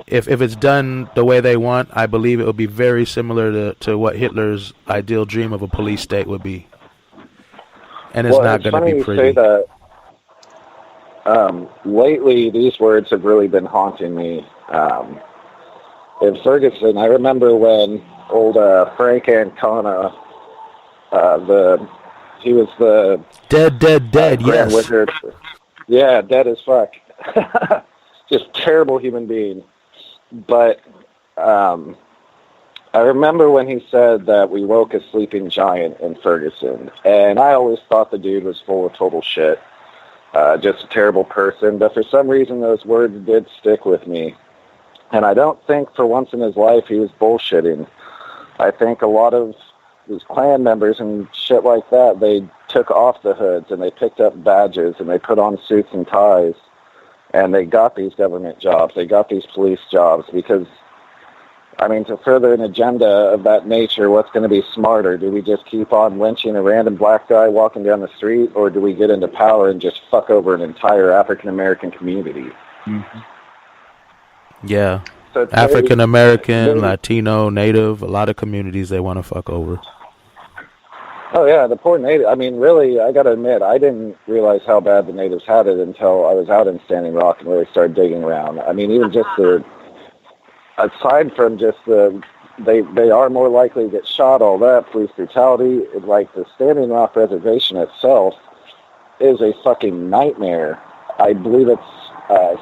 If it's done the way they want, I believe it will be very similar to what Hitler's ideal dream of a police state would be. And it's not going to be pretty. You say that, lately, these words have really been haunting me. In Ferguson, I remember when old Frank Ancona, he was the dead, yes. Wizard. Yeah, dead as fuck. Just terrible human being. But I remember when he said that we woke a sleeping giant in Ferguson, and I always thought the dude was full of total shit, just a terrible person. But for some reason, those words did stick with me, and I don't think for once in his life he was bullshitting. I think a lot of these Klan members and shit like that, they took off the hoods and they picked up badges and they put on suits and ties. And they got these government jobs. They got these police jobs because, I mean, to further an agenda of that nature, what's going to be smarter? Do we just keep on lynching a random black guy walking down the street, or do we get into power and just fuck over an entire African-American community? Mm-hmm. Yeah. So African-American, Latino, Native, a lot of communities they want to fuck over. Oh, yeah, the poor native. I mean, really, I got to admit, I didn't realize how bad the natives had it until I was out in Standing Rock and really started digging around. I mean, even just aside from just they are more likely to get shot, all that, police brutality, like the Standing Rock Reservation itself is a fucking nightmare. I believe it's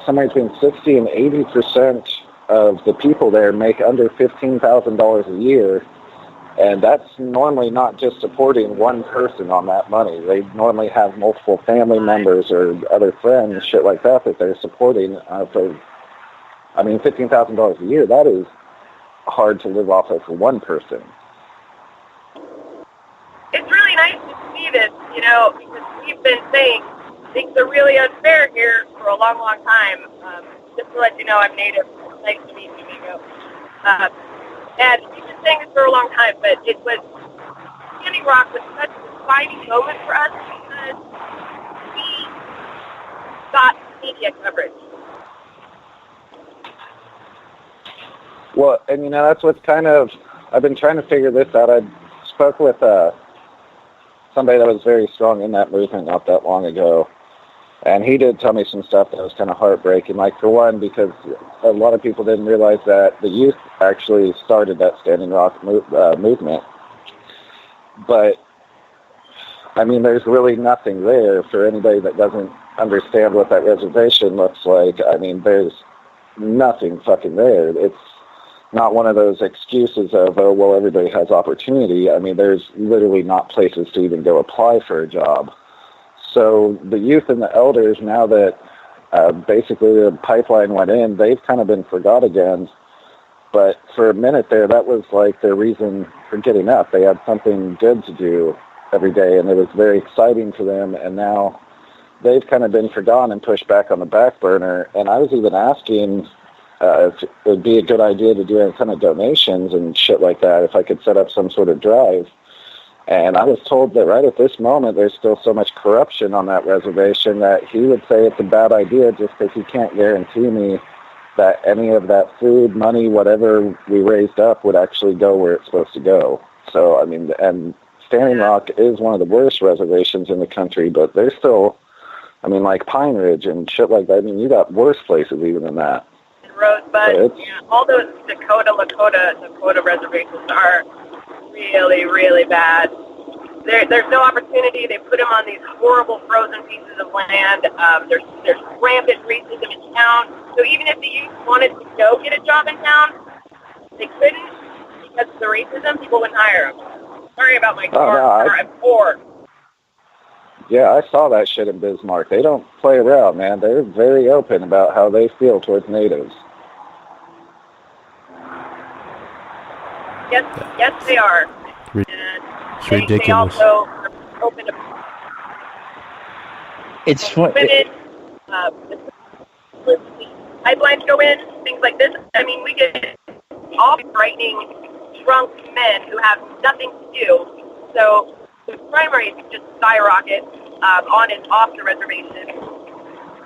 somewhere between 60 and 80% of the people there make under $15,000 a year. And that's normally not just supporting one person on that money. They normally have multiple family members or other friends, shit like that they're supporting. I mean, $15,000 a year, that is hard to live off of for one person. It's really nice to see this, because we've been saying things are really unfair here for a long, long time. Just to let you know, I'm Native. Nice to meet you, Nico. And we've been saying this for a long time, but Standing Rock was such a defining moment for us because we got media coverage. Well, and that's what's I've been trying to figure this out. I spoke with somebody that was very strong in that movement not that long ago, and he did tell me some stuff that was kind of heartbreaking. Like, for one, because a lot of people didn't realize that the youth actually started that Standing Rock movement. But, I mean, there's really nothing there for anybody that doesn't understand what that reservation looks like. I mean, there's nothing fucking there. It's not one of those excuses of, oh, well, everybody has opportunity. I mean, there's literally not places to even go apply for a job. So the youth and the elders, now that basically the pipeline went in, they've kind of been forgot again. But for a minute there, that was like their reason for getting up. They had something good to do every day, and it was very exciting for them. And now they've kind of been forgotten and pushed back on the back burner. And I was even asking if it would be a good idea to do any kind of donations and shit like that, if I could set up some sort of drive. And I was told that right at this moment, there's still so much corruption on that reservation that he would say it's a bad idea just because he can't guarantee me that any of that food, money, whatever we raised up would actually go where it's supposed to go. So, I mean, and Standing Rock is one of the worst reservations in the country, but there's still, I mean, like Pine Ridge and shit like that. I mean, you got worse places even than that. Rosebud, all those Lakota reservations are really, really bad. There's no opportunity. They put them on these horrible frozen pieces of land. There's rampant racism in town. So even if the youth wanted to go get a job in town, they couldn't because of the racism. People wouldn't hire them. Sorry about my car. I'm poor. Yeah, I saw that shit in Bismarck. They don't play around, man. They're very open about how they feel towards natives. Yes, they are. It's ridiculous. They also are open to It's fun. women. Pipelines go in, things like this. I mean, we get all frightening, drunk men who have nothing to do. So the crime rates just skyrocket on and off the reservation.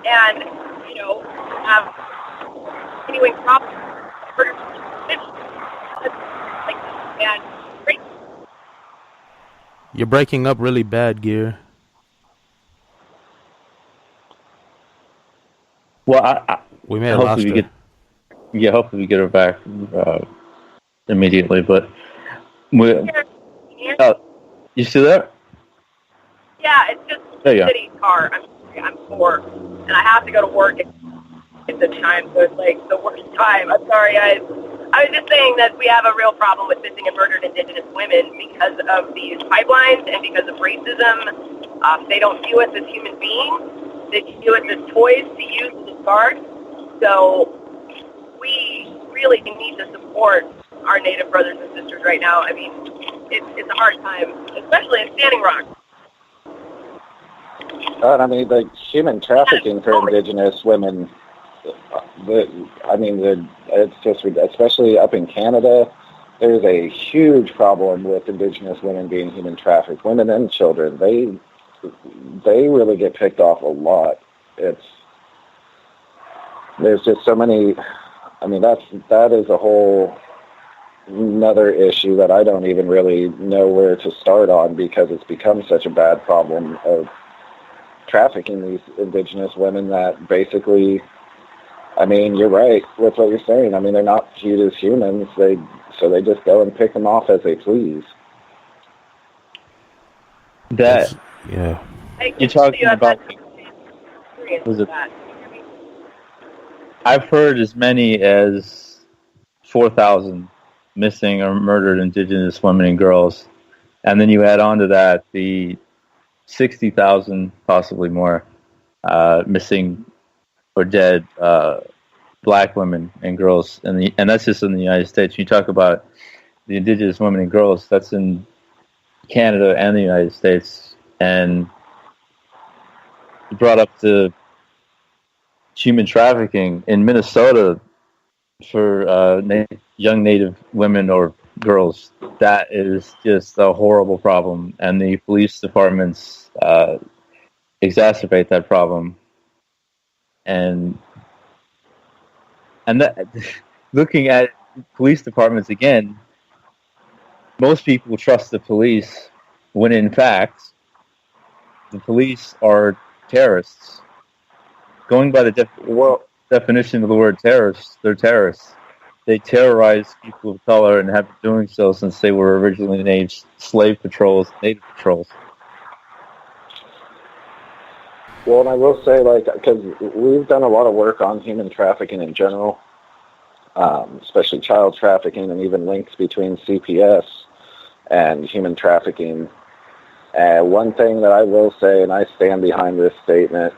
And, have continuing problems. And You're breaking up really bad, Gear. Well, We may have lost her. Hopefully we get her back immediately. But you still there? Yeah, it's just a city car. I'm poor, and I have to go to work at the time, so it's like the worst time. I'm sorry, guys. I was just saying that we have a real problem with missing and murdered Indigenous women because of these pipelines and because of racism. They don't view us as human beings. They view us as toys to use and discard. So we really need to support our Native brothers and sisters right now. I mean, it's a hard time, especially in Standing Rock. I mean, the human trafficking for Indigenous women, it's just, especially up in Canada, there's a huge problem with Indigenous women being human trafficked. Women and children, they really get picked off a lot. There's just so many, I mean, that is a whole another issue that I don't even really know where to start on because it's become such a bad problem of trafficking these indigenous women that basically, I mean, you're right with what you're saying. I mean, they're not viewed as humans. So they just go and pick them off as they please. Yeah. You're talking about. Was it? I've heard as many as 4,000 missing or murdered indigenous women and girls, and then you add on to that the 60,000, possibly more, missing or dead black women and girls, and that's just in the United States. You talk about the indigenous women and girls, that's in Canada and the United States, and you brought up the human trafficking in Minnesota for young Native women or girls. That is just a horrible problem, and the police departments exacerbate that problem. And that, looking at police departments again, most people trust the police when in fact the police are terrorists. Going by the definition of the word terrorist, they're terrorists. They terrorize people of color and have been doing so since they were originally named slave patrols, native patrols. Well, and I will say, because we've done a lot of work on human trafficking in general, especially child trafficking, and even links between CPS and human trafficking. And one thing that I will say, and I stand behind this statement,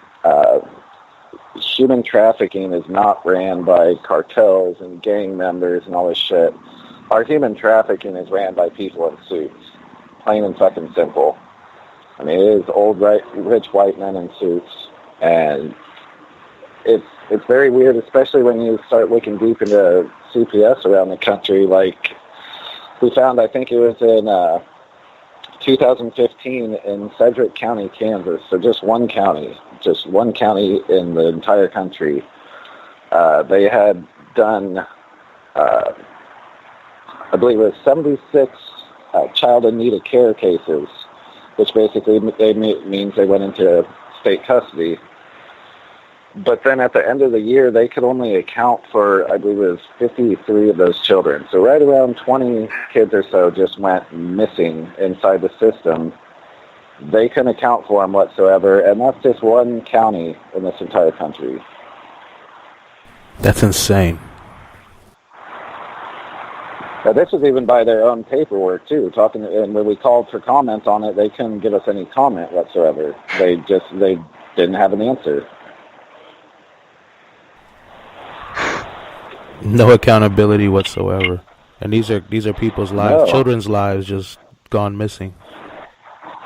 human trafficking is not ran by cartels and gang members and all this shit. Our human trafficking is ran by people in suits. Plain and fucking simple. I mean, it is old, rich white men in suits. And it's very weird, especially when you start looking deep into CPS around the country. Like, we found, I think it was in 2015 in Sedgwick County, Kansas. So just one county in the entire country. They had done, I believe it was 76 child in need of care cases, which basically means they went into state custody. But then at the end of the year, they could only account for, I believe it was 53 of those children. So right around 20 kids or so just went missing inside the system. They couldn't account for them whatsoever, and that's just one county in this entire country. That's insane. Now, this was even by their own paperwork, too. And when we called for comments on it, they couldn't give us any comment whatsoever. They didn't have an answer. No accountability whatsoever. And these are people's lives, children's lives just gone missing.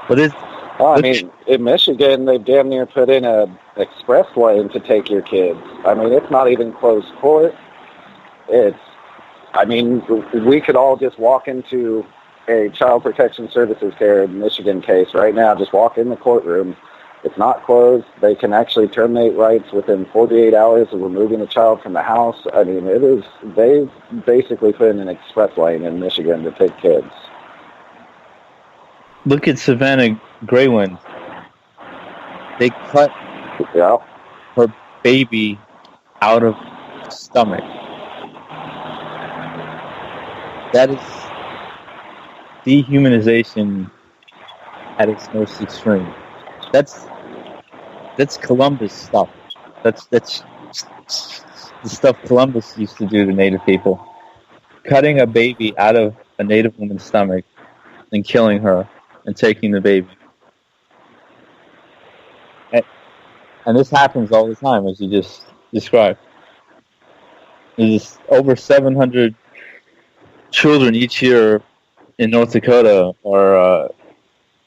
But I mean, in Michigan, they've damn near put in a express lane to take your kids. I mean, it's not even closed court. We could all just walk into a Child Protection Services Care Michigan case right now, just walk in the courtroom. It's not closed. They can actually terminate rights within 48 hours of removing a child from the house. I mean, they've basically put in an express lane in Michigan to take kids. Look at Savannah Greywind. They cut her baby out of the stomach. That is dehumanization at its most extreme. That's Columbus stuff. That's the stuff Columbus used to do to Native people. Cutting a baby out of a Native woman's stomach and killing her and taking the baby. And this happens all the time, as you just described. There's over 700 children each year in North Dakota are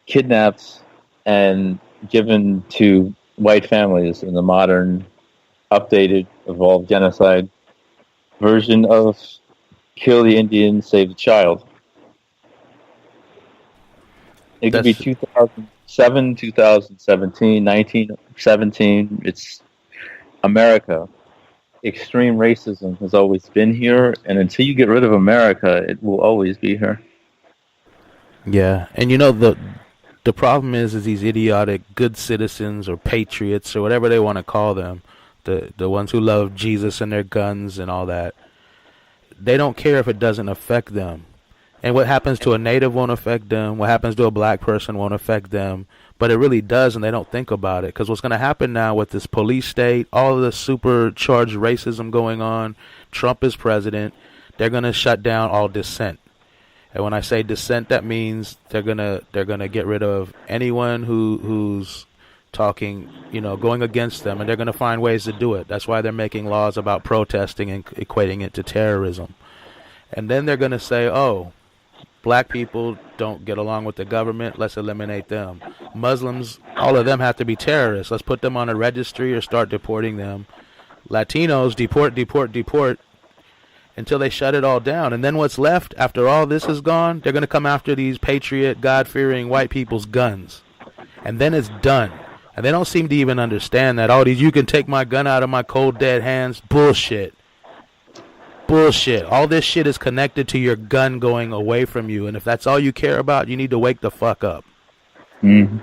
kidnapped and given to white families in the modern, updated, evolved genocide version of kill the Indian, save the child. It could be 2007, 2017, 1917. It's America. extreme racism has always been here, and until you get rid of America, it will always be here. Yeah, and you know the problem is these idiotic good citizens or patriots or whatever they want to call them, the ones who love Jesus and their guns and all that. They don't care if it doesn't affect them. And what happens to a native won't affect them. What happens to a black person won't affect them. But it really does, and they don't think about it. Because what's going to happen now with this police state, all of the supercharged racism going on, Trump is president, they're going to shut down all dissent. And when I say dissent, that means they're gonna get rid of anyone who's talking, going against them, and they're gonna find ways to do it. That's why they're making laws about protesting and equating it to terrorism. And then they're gonna say, oh, black people don't get along with the government, let's eliminate them. Muslims, all of them have to be terrorists. Let's put them on a registry or start deporting them. Latinos, deport, until they shut it all down. And then what's left after all this is gone, they're going to come after these patriot, God-fearing white people's guns. And then it's done. And they don't seem to even understand that. All these, you can take my gun out of my cold, dead hands. Bullshit. All this shit is connected to your gun going away from you. And if that's all you care about, you need to wake the fuck up. Mm-hmm.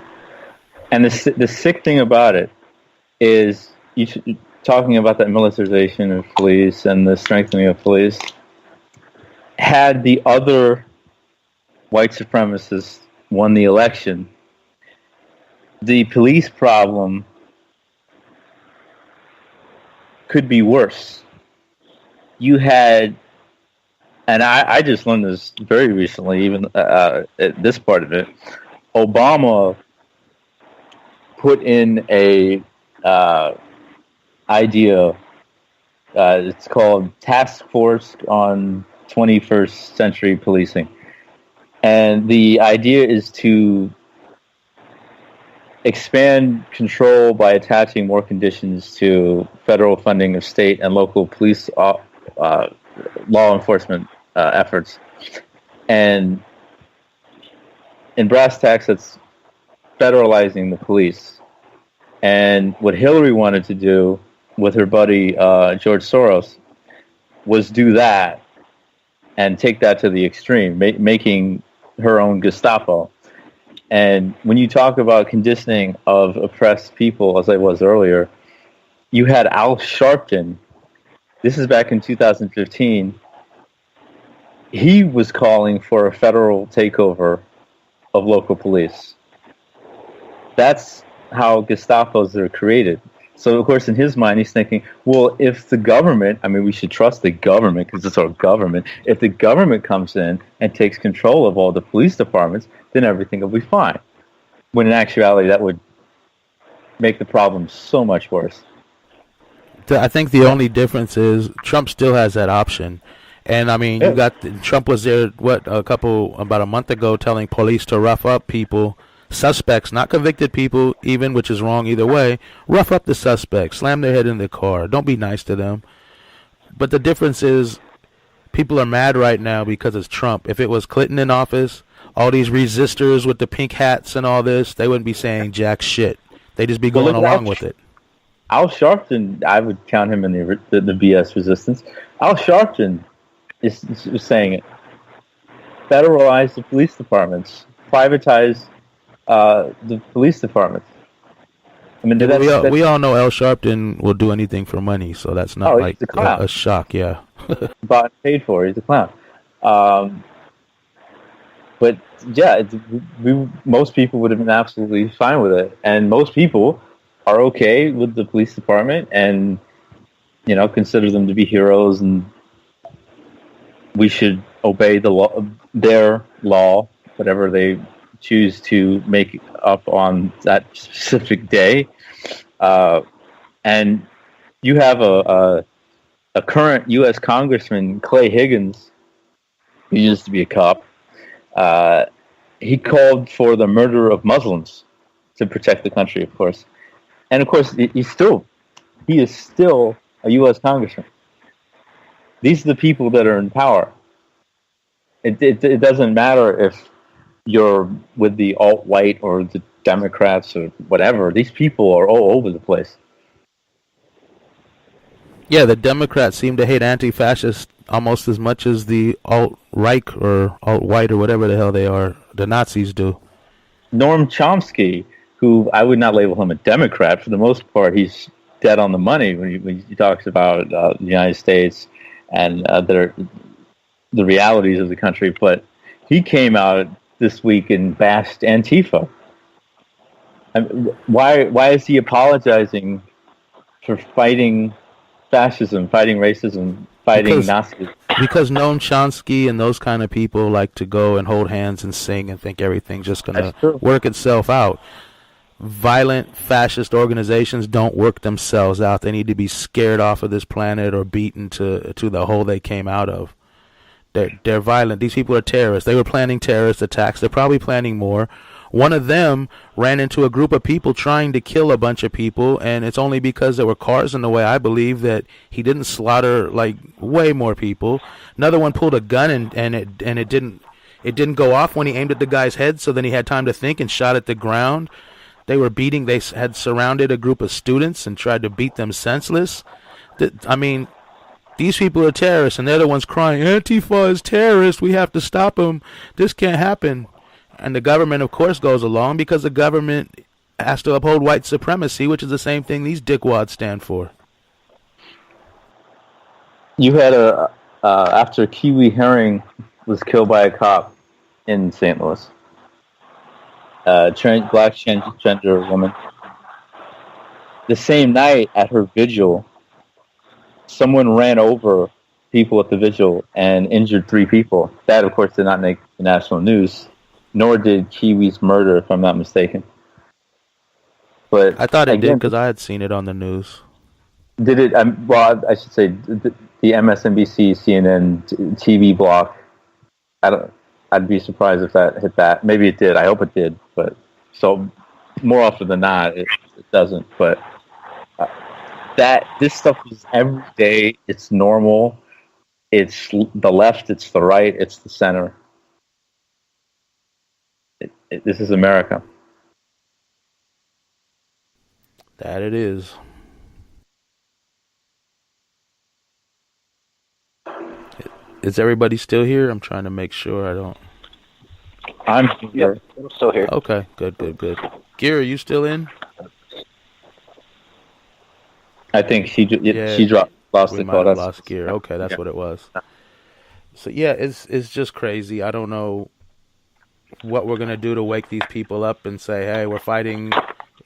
And the sick thing about it is, talking about that militarization of police and the strengthening of police, had the other white supremacists won the election, the police problem could be worse. You had, and I just learned this very recently, even at this part of it, Obama put in a idea. It's called Task Force on 21st Century Policing. And the idea is to expand control by attaching more conditions to federal funding of state and local police law enforcement efforts. And in brass tacks, it's federalizing the police. And what Hillary wanted to do with her buddy George Soros was do that and take that to the extreme, making her own Gestapo. And when you talk about conditioning of oppressed people, as I was earlier, you had Al Sharpton. This is back in 2015. He was calling for a federal takeover of local police. That's how Gestapos are created. So, of course, in his mind, he's thinking, well, if the government, we should trust the government because it's our government. If the government comes in and takes control of all the police departments, then everything will be fine. When in actuality, that would make the problem so much worse. I think the only difference is Trump still has that option. And, you got Trump was there, about a month ago, telling police to rough up people, suspects, not convicted people, even, which is wrong either way. Rough up the suspects, slam their head in the car. Don't be nice to them. But the difference is people are mad right now because it's Trump. If it was Clinton in office, all these resistors with the pink hats and all this, they wouldn't be saying jack shit. They'd just be going along with it. Al Sharpton, I would count him in the BS resistance. Al Sharpton is saying it. Federalize the police departments. Privatize the police department. We all know Al Sharpton will do anything for money, so that's not a shock. Yeah, bought and paid for. He's a clown. But yeah, most people would have been absolutely fine with it, and most people are okay with the police department, and consider them to be heroes, and we should obey the law, their law, whatever they choose to make up on that specific day. And you have a current U.S. Congressman, Clay Higgins, who used to be a cop. He called for the murder of Muslims to protect the country, of course. And of course, he is still a U.S. Congressman. These are the people that are in power. It doesn't matter if you're with the alt-right or the Democrats or whatever. These people are all over the place. Yeah, the Democrats seem to hate anti-fascists almost as much as the alt-right or alt-white or whatever the hell they are, the Nazis do. Noam Chomsky, who I would not label him a Democrat, for the most part, he's dead on the money when he talks about the United States and the realities of the country. But he came out this week and bashed Antifa. I mean, why is he apologizing for fighting fascism, fighting racism, fighting Nazis? Because Noam Chomsky and those kind of people like to go and hold hands and sing and think everything's just going to work itself out. Violent fascist organizations don't work themselves out. They need to be scared off of this planet or beaten to the hole they came out of. They're violent. These people are terrorists. They were planning terrorist attacks. They're probably planning more. One of them ran into a group of people trying to kill a bunch of people, and it's only because there were cars in the way, I believe, that he didn't slaughter like way more people. Another one pulled a gun and it didn't go off when he aimed at the guy's head, so then he had time to think and shot at the ground. They had surrounded a group of students and tried to beat them senseless. I mean, these people are terrorists, and they're the ones crying, Antifa is terrorist, we have to stop them, this can't happen. And the government, of course, goes along because the government has to uphold white supremacy, which is the same thing these dickwads stand for. You had after Kiwi Herring was killed by a cop in St. Louis, black transgender woman. The same night at her vigil, someone ran over people at the vigil and injured 3 people. That, of course, did not make the national news, nor did Kiwi's murder, if I'm not mistaken. But I thought it did because I had seen it on the news. Did it? Well, I should say the MSNBC, CNN TV block. I'd be surprised if that hit that. Maybe it did. I hope it did. But so more often than not, it doesn't. But this stuff is every day. It's normal. It's the left. It's the right. It's the center. This is America. That it is. Is everybody still here? I'm trying to make sure I don't. I'm here. Yep, I'm still here. Okay, good. Gear, are you still in? I think she lost the call. Lost Gear. Okay, that's what it was. So yeah, it's just crazy. I don't know what we're gonna do to wake these people up and say, hey, we're fighting.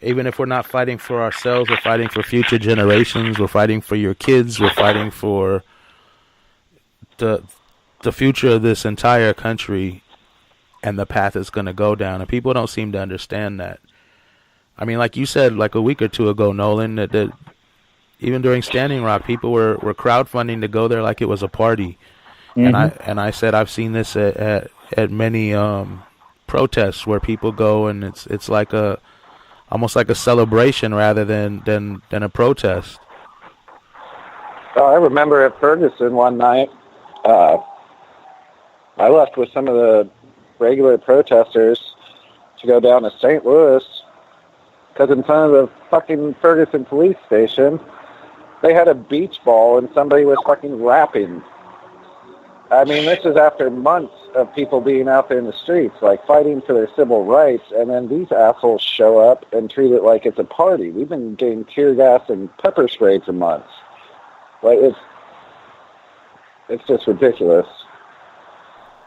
Even if we're not fighting for ourselves, we're fighting for future generations. We're fighting for your kids. We're fighting for the future of this entire country and the path it's going to go down. And people don't seem to understand that. I mean, like you said, like a week or two ago, Nolan, that even during Standing Rock, people were crowdfunding to go there like it was a party. Mm-hmm. And I said I've seen this at many protests where people go and it's like almost like a celebration rather than a protest. I remember at Ferguson one night, I left with some of the regular protesters to go down to St. Louis because in front of the fucking Ferguson police station, they had a beach ball and somebody was fucking rapping. I mean, this is after months of people being out there in the streets, like fighting for their civil rights, and then these assholes show up and treat it like it's a party. We've been getting tear gas and pepper spray for months. Like, it's just ridiculous.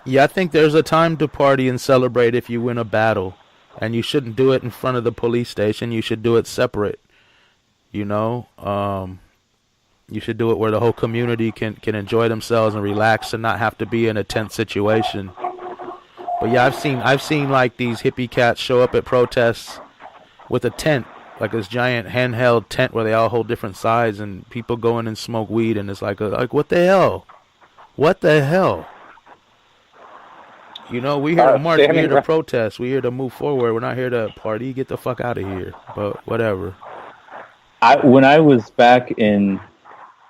Yeah, I think there's a time to party and celebrate if you win a battle, and you shouldn't do it in front of the police station. You should do it separate. You know, you should do it where the whole community can enjoy themselves and relax and not have to be in a tense situation. But yeah, I've seen like these hippie cats show up at protests with a tent, like this giant handheld tent where they all hold different sides, and people go in and smoke weed, and it's like what the hell? What the hell? You know, we're here to march, we're here to protest, we're here to move forward. We're not here to party. Get the fuck out of here. But whatever. When I was back in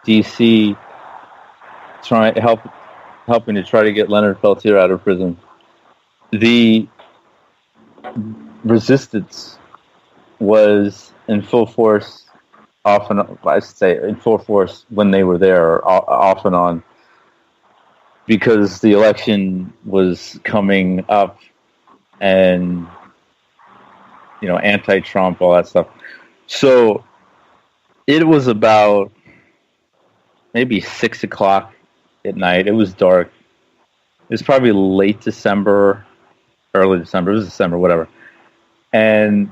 D.C. helping to try to get Leonard Peltier out of prison, the resistance was in full force off and I should say in full force when they were there, off and on, because the election was coming up, and anti-Trump, all that stuff. So it was about maybe 6 o'clock at night. It was dark. It was probably late December, early December. It was December, whatever. And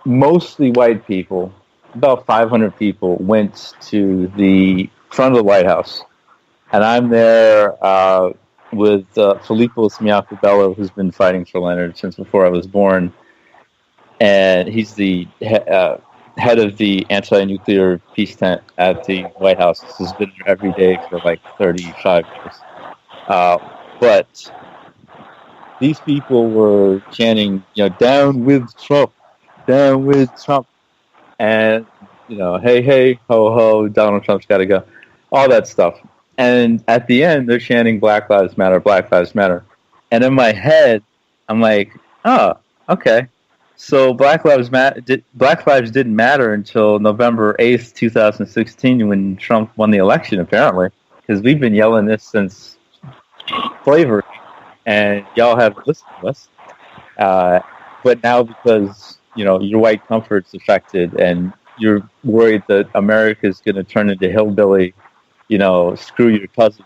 mostly white people, about 500 people, went to the front of the White House. And I'm there with Filippo Smiacobello, who's been fighting for Leonard since before I was born. And he's the head of the anti-nuclear peace tent at the White House. He's been there every day for like 35 years. But these people were chanting, down with Trump, down with Trump. And, hey, hey, ho, ho, Donald Trump's got to go. All that stuff. And at the end, they're chanting Black Lives Matter, Black Lives Matter. And in my head, I'm like, oh, okay. So Black Lives didn't matter until November 8th, 2016, when Trump won the election, apparently. Because we've been yelling this since slavery, and y'all have listened to us. But now because, your white comfort's affected, and you're worried that America's going to turn into hillbilly, screw your cousin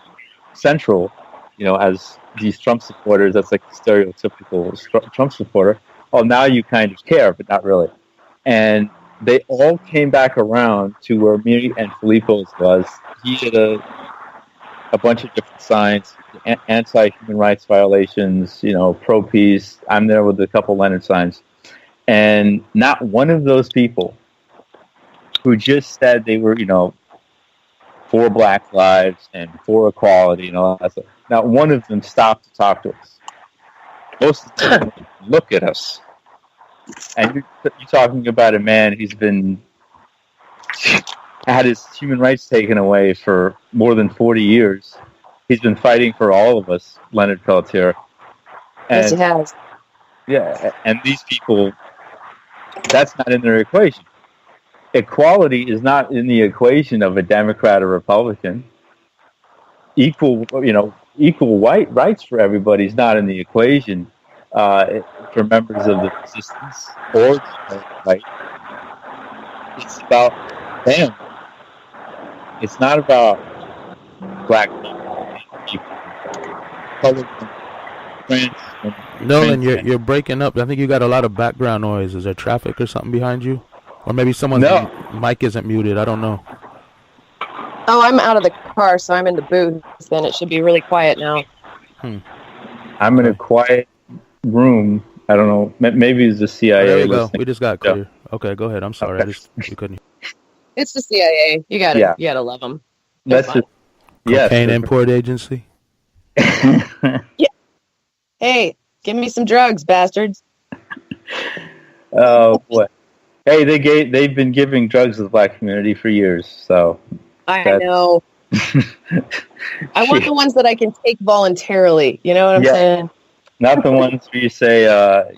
central, as these Trump supporters, that's like the stereotypical Trump supporter. Oh, now you kind of care, but not really. And they all came back around to where me and Filippo's was. He did a bunch of different signs, anti-human rights violations, pro-peace. I'm there with a couple Leonard signs. And not one of those people who just said they were, for Black lives and for equality and all that stuff, not one of them stopped to talk to us. Most of them look at us. And you're talking about a man who's been had his human rights taken away for more than 40 years. He's been fighting for all of us, Leonard Peltier. Yes, he has. Yeah, and these people, that's not in their equation. Equality is not in the equation of a Democrat or Republican. Equal white rights for everybody is not in the equation for members of the resistance or the right. It's about them. It's not about black people. Nolan, you're breaking up. I think you got a lot of background noise. Is there traffic or something behind you? Or maybe someone's mic isn't muted. I don't know. Oh, I'm out of the car, so I'm in the booth. Then it should be really quiet now. I'm in a quiet room. I don't know. Maybe it's the CIA. There we go. We just got clear. Yeah. Okay, go ahead. I'm sorry. Okay. You couldn't. It's the CIA. You got to. You got to love them. That's just cocaine import agency. Yeah. Hey, give me some drugs, bastards. Oh, what? Hey, they've been giving drugs to the black community for years, so I know. I want the ones that I can take voluntarily. You know what I'm saying? Not the ones where you say,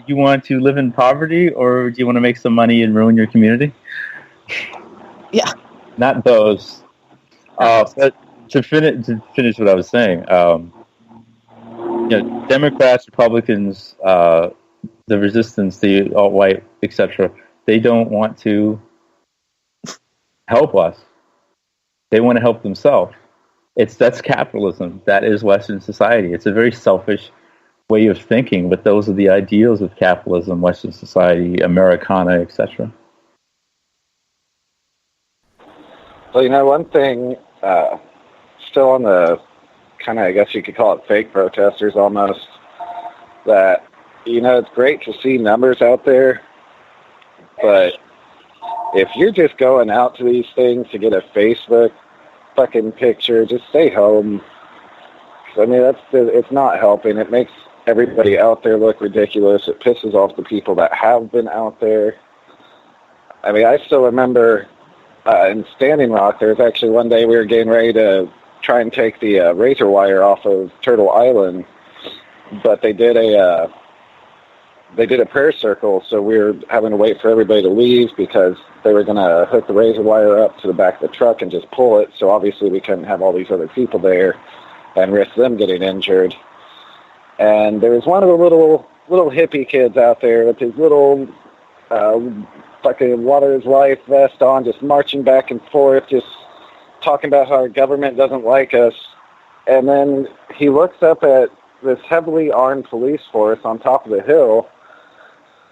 you want to live in poverty, or do you want to make some money and ruin your community? Yeah. Not those. But to finish what I was saying, Democrats, Republicans, the resistance, the alt-white, etc., they don't want to help us. They want to help themselves. That's capitalism. That is Western society. It's a very selfish way of thinking, but those are the ideals of capitalism, Western society, Americana, etc. Well, one thing, still on the kind of, I guess you could call it fake protesters almost, that, it's great to see numbers out there, but if you're just going out to these things to get a Facebook fucking picture, just stay home. It's not helping. It makes everybody out there look ridiculous. It pisses off the people that have been out there. I still remember in Standing Rock, there was actually one day we were getting ready to try and take the razor wire off of Turtle Island, but they did they did a prayer circle, so we were having to wait for everybody to leave because they were going to hook the razor wire up to the back of the truck and just pull it. So obviously we couldn't have all these other people there and risk them getting injured. And there was one of the little hippie kids out there with his little fucking Water is Life vest on, just marching back and forth, just talking about how our government doesn't like us. And then he looks up at this heavily armed police force on top of the hill,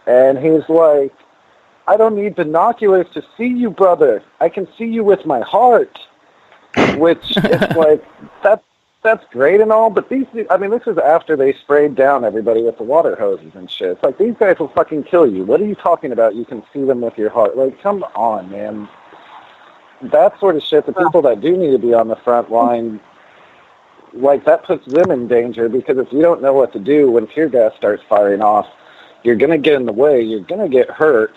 and he's like, I don't need binoculars to see you, brother. I can see you with my heart. Which is like, that's great and all, but this is after they sprayed down everybody with the water hoses and shit. It's like, these guys will fucking kill you. What are you talking about? You can see them with your heart. Like, come on, man. That sort of shit, the people that do need to be on the front line, like, that puts them in danger, because if you don't know what to do when tear gas starts firing off, you're going to get in the way, you're going to get hurt,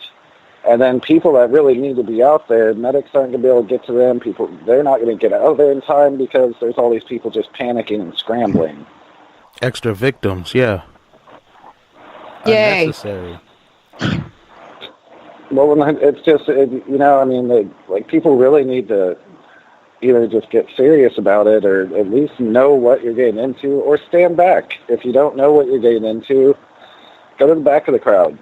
and then people that really need to be out there, medics aren't going to be able to get to them, they're not going to get out of there in time because there's all these people just panicking and scrambling. Extra victims, yeah. Yay. Unnecessary. Well, it's just, people really need to either just get serious about it or at least know what you're getting into, or stand back. If you don't know what you're getting into, go to the back of the crowd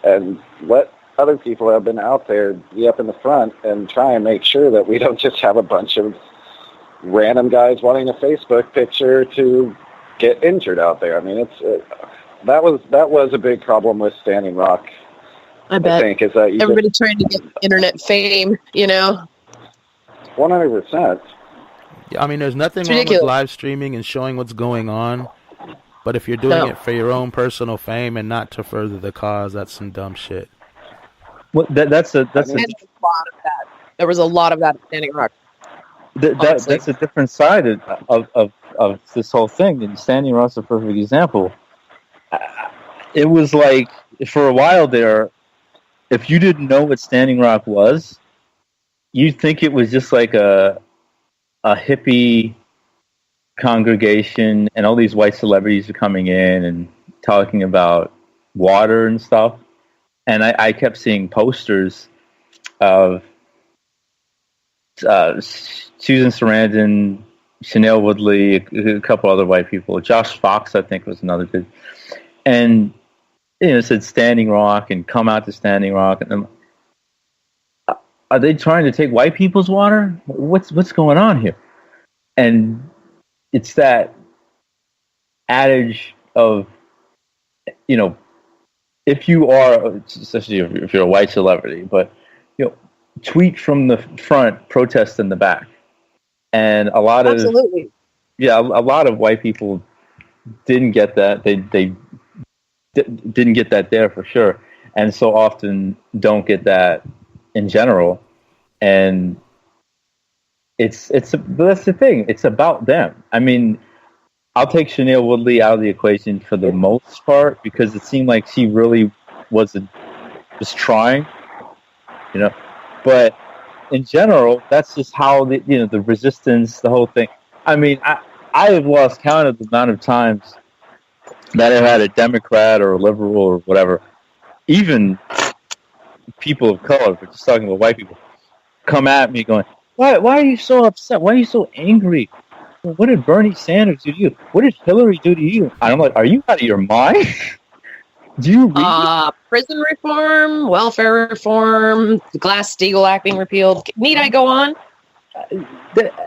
and let other people who have been out there be up in the front and try and make sure that we don't just have a bunch of random guys wanting a Facebook picture to get injured out there. I mean, that was a big problem with Standing Rock. I bet. I think is that everybody trying to get internet fame, 100%. Yeah, I mean, there's nothing wrong with live streaming and showing what's going on, but if you're doing it for your own personal fame and not to further the cause, that's some dumb shit. Well, that's a lot of that. There was a lot of that at Standing Rock. That's a different side of this whole thing. And Standing Rock's a perfect example. It was like, for a while there, if you didn't know what Standing Rock was, you'd think it was just like a hippie congregation, and all these white celebrities are coming in and talking about water and stuff. And I kept seeing posters of Susan Sarandon, Chanel Woodley, a couple other white people. Josh Fox, I think, was another dude. And it said Standing Rock and come out to Standing Rock. And are they trying to take white people's water? What's going on here? And it's that adage of, if you are, especially if you're a white celebrity, but tweet from the front, protest in the back. And a lot of a lot of white people didn't get that. They didn't get that there for sure, and so often don't get that in general. And that's the thing. It's about them. I mean, I'll take Chanel Woodley out of the equation for the most part, because it seemed like she really was trying, But in general, that's just how the resistance, the whole thing. I mean, I have lost count of the amount of times that I've had a Democrat or a liberal or whatever, even people of color, but just talking about white people, come at me going, why are you so upset? Why are you so angry? What did Bernie Sanders do to you? What did Hillary do to you? And I'm like, are you out of your mind? Do you read prison reform, welfare reform, Glass-Steagall Act being repealed? Need I go on?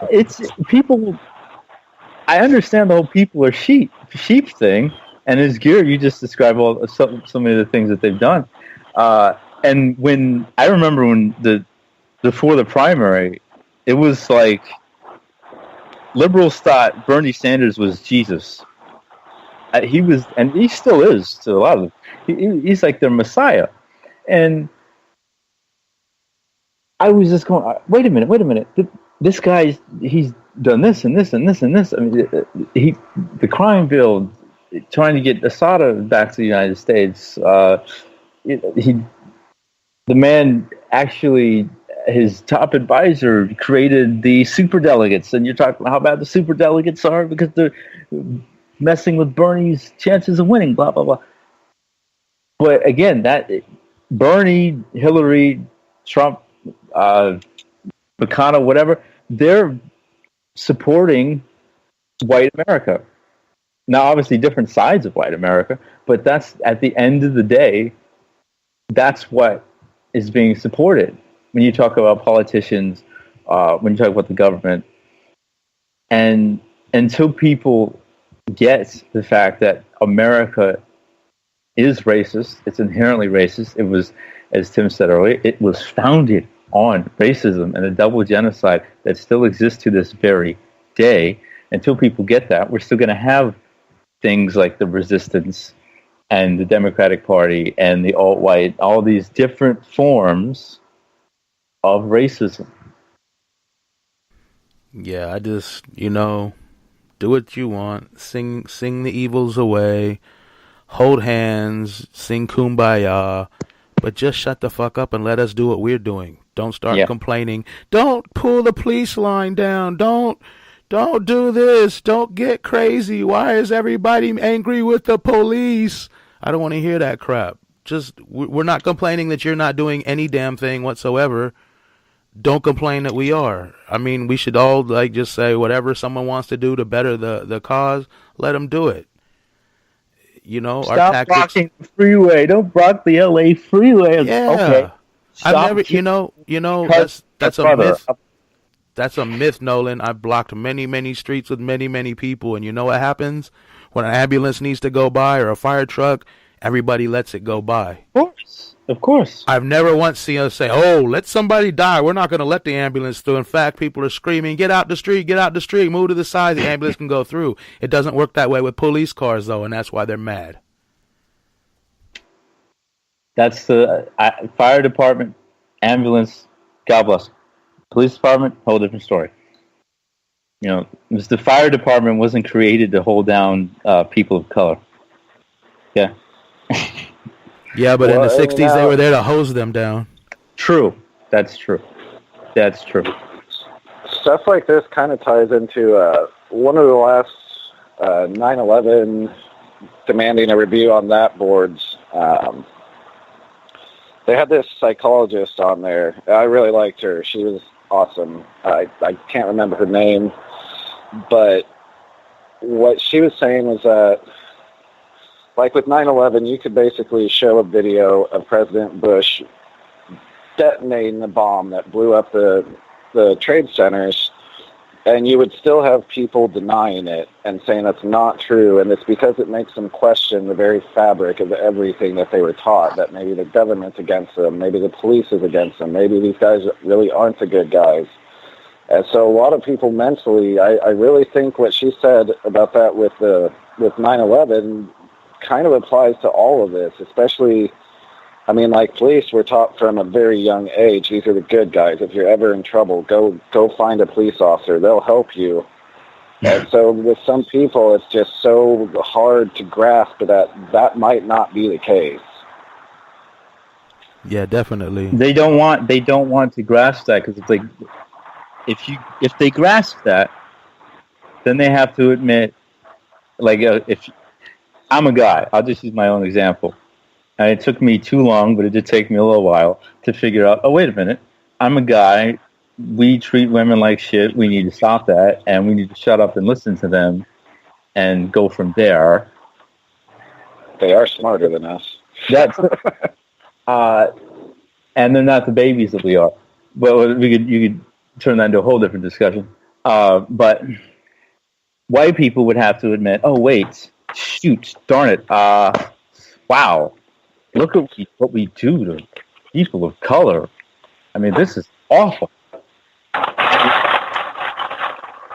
It's people. I understand the whole people are sheep thing, and as Gear, you just described so many of the things that they've done. And when I remember before the primary, it was like liberals thought Bernie Sanders was Jesus. He was, and he still is to a lot of them. He's like their Messiah. And I was just going, wait a minute. This guy, he's done this and this and this and this. I mean, the crime bill, trying to get Assad back to the United States. The man actually, his top advisor created the superdelegates, and you're talking about how bad the superdelegates are because they're messing with Bernie's chances of winning, blah, blah, blah. But again, that Bernie, Hillary, Trump, McConnell, whatever, they're supporting white America. Now, obviously, different sides of white America, but that's at the end of the day, that's what is being supported. When you talk about politicians, when you talk about the government, and until people get the fact that America is racist, it's inherently racist. It was, as Tim said earlier, it was founded on racism and a double genocide that still exists to this very day. Until people get that, we're still going to have things like the resistance and the Democratic Party and the alt-white, all these different forms of racism. Yeah, I just, do what you want, sing the evils away, hold hands, sing Kumbaya, but just shut the fuck up and let us do what we're doing. Don't start complaining. Don't pull the police line down. Don't do this. Don't get crazy. Why is everybody angry with the police? I don't want to hear that crap. We're not complaining that you're not doing any damn thing whatsoever. Don't complain that we are. I mean, we should all just say whatever someone wants to do to better the cause, let them do it. Stop our tactics. Blocking the freeway. Don't block the LA freeway. Yeah. Okay. I've never, that's a myth. That's a myth, Nolan. I've blocked many streets with many people, and you know what happens? When an ambulance needs to go by or a fire truck, everybody lets it go by. Of course. I've never once seen us say, oh, let somebody die. We're not going to let the ambulance through. In fact, people are screaming, get out the street, move to the side, the ambulance can go through. It doesn't work that way with police cars, though, and that's why they're mad. That's the fire department, ambulance, God bless. Police department, whole different story. The fire department wasn't created to hold down people of color. Yeah. Yeah, but in the 60s, they were there to hose them down. True. That's true. Stuff like this kind of ties into one of the last 9/11 demanding a review on that boards. They had this psychologist on there. I really liked her. She was awesome. I can't remember her name, but what she was saying was that, like with 9/11, you could basically show a video of President Bush detonating the bomb that blew up the trade centers, and you would still have people denying it and saying that's not true, and it's because it makes them question the very fabric of everything that they were taught, that maybe the government's against them, maybe the police is against them, maybe these guys really aren't the good guys. And so a lot of people mentally, I really think what she said about that with 9/11 kind of applies to all of this, especially, like police were taught from a very young age, these are the good guys. If you're ever in trouble, go find a police officer. They'll help you. And so with some people, it's just so hard to grasp that might not be the case. Yeah, definitely. They don't want to grasp that, because it's like, if they grasp that, then they have to admit, if I'm a guy, I'll just use my own example. And it took me too long, but it did take me a little while to figure out, oh, wait a minute, I'm a guy, we treat women like shit, we need to stop that, and we need to shut up and listen to them and go from there. They are smarter than us. That's and they're not the babies that we are. But you could turn that into a whole different discussion. But white people would have to admit, oh, wait, shoot, darn it, wow, look at what we do to people of color. This is awful.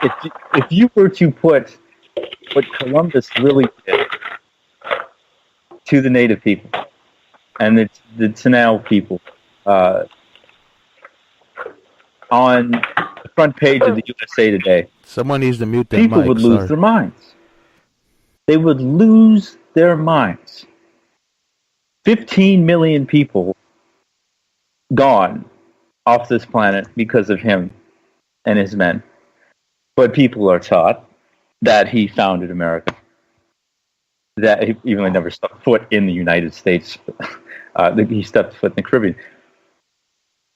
If you were to put what Columbus really did to the native people and the Tenau people on the front page of the USA Today, someone needs to mute their people mic, would lose their minds. They would lose their minds. 15 million people gone off this planet because of him and his men. But people are taught that he founded America. that even though he never stepped foot in the United States, he stepped foot in the Caribbean.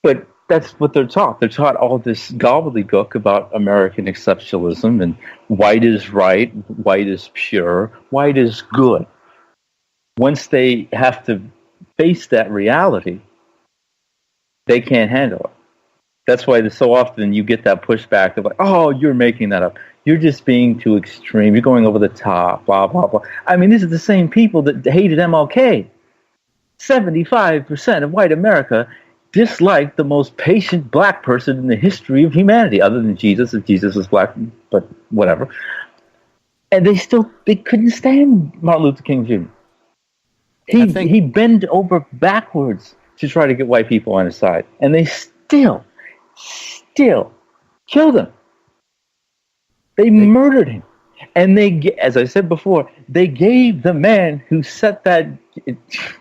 But that's what they're taught. They're taught all this gobbledygook about American exceptionalism and white is right, white is pure, white is good. Once they have to face that reality, they can't handle it. That's why so often you get that pushback of like, oh, you're making that up. You're just being too extreme. You're going over the top, blah, blah, blah. I mean, these are the same people that hated MLK. 75% of white America disliked the most patient black person in the history of humanity, other than Jesus, if Jesus was black, but whatever. And they couldn't stand Martin Luther King Jr. He bent over backwards to try to get white people on his side. And they still killed him. They murdered him. And as I said before, they gave the man who set that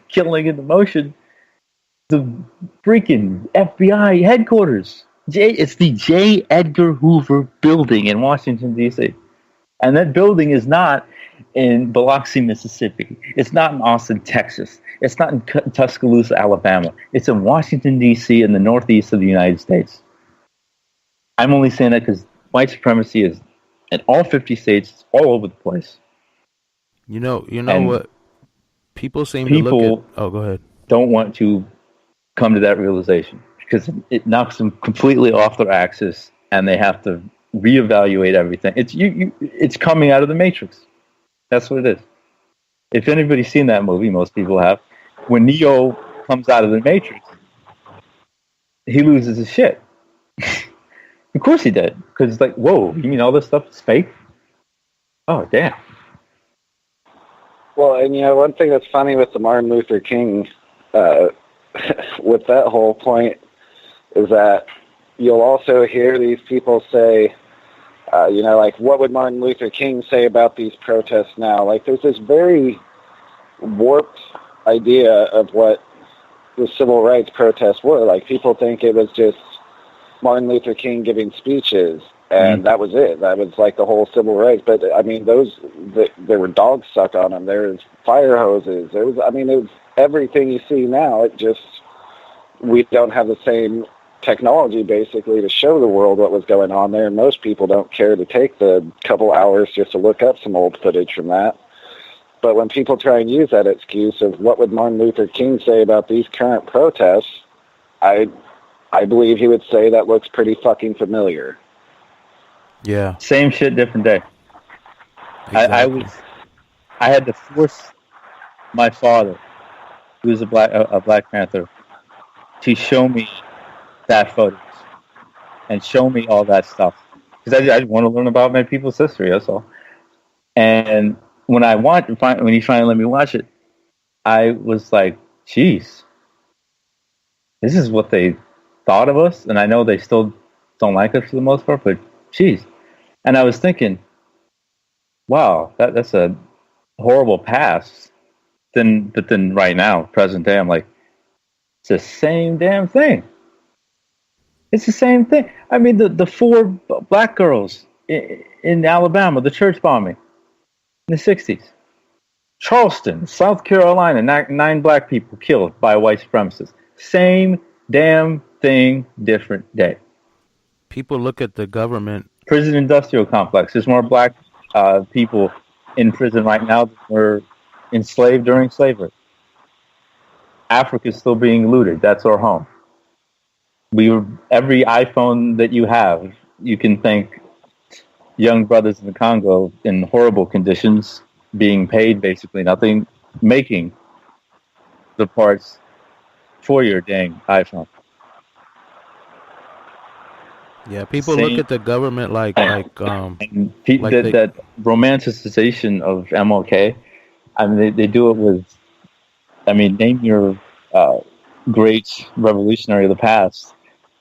killing into motion the freaking FBI headquarters. It's the J. Edgar Hoover building in Washington, D.C. And that building is not in Biloxi, Mississippi. It's not in Austin, Texas. It's not in Tuscaloosa, Alabama. It's in Washington, D.C. in the northeast of the United States. I'm only saying that because white supremacy is in all 50 states, it's all over the place. You know what? People to look at... Oh, go ahead. Don't want to come to that realization because it knocks them completely off their axis and they have to reevaluate everything. It's coming out of the Matrix. That's what it is. If anybody's seen that movie, most people have, when Neo comes out of the Matrix, he loses his shit. Of course he did. Because it's like, whoa, you mean all this stuff is fake? Oh, damn. Well, and one thing that's funny with the Martin Luther King, with that whole point, is that you'll also hear these people say, like, what would Martin Luther King say about these protests now? Like, there's this very warped idea of what the civil rights protests were. Like, people think it was just Martin Luther King giving speeches, and that was it. That was like the whole civil rights. But I mean, there were dogs stuck on them. There was fire hoses. It was everything you see now. It just, we don't have the same technology basically to show the world what was going on there. And most people don't care to take the couple hours just to look up some old footage from that. But when people try and use that excuse of what would Martin Luther King say about these current protests, I believe he would say that looks pretty fucking familiar. Yeah. Same shit, different day. Exactly. I had to force my father, who was a Black Panther, to show me that footage and show me all that stuff. Because I just want to learn about my people's history, that's all. And when he finally let me watch it, I was like, geez, this is what they thought of us, and I know they still don't like us for the most part, but geez. And I was thinking, wow, that's a horrible past. But then right now, present day, I'm like, it's the same damn thing. It's the same thing. I mean, the 4 black girls in Alabama, the church bombing in the 60s. Charleston, South Carolina, 9 black people killed by white supremacists. Same damn thing, different day. People look at the government. Prison industrial complex. There's more black people in prison right now than were enslaved during slavery. Africa's still being looted. That's our home. Every iPhone that you have, you can thank young brothers in the Congo in horrible conditions, being paid basically nothing, making the parts for your dang iPhone. Yeah, people look at the government like that romanticization of MLK. I mean, they do it with. I mean, name your great revolutionary of the past.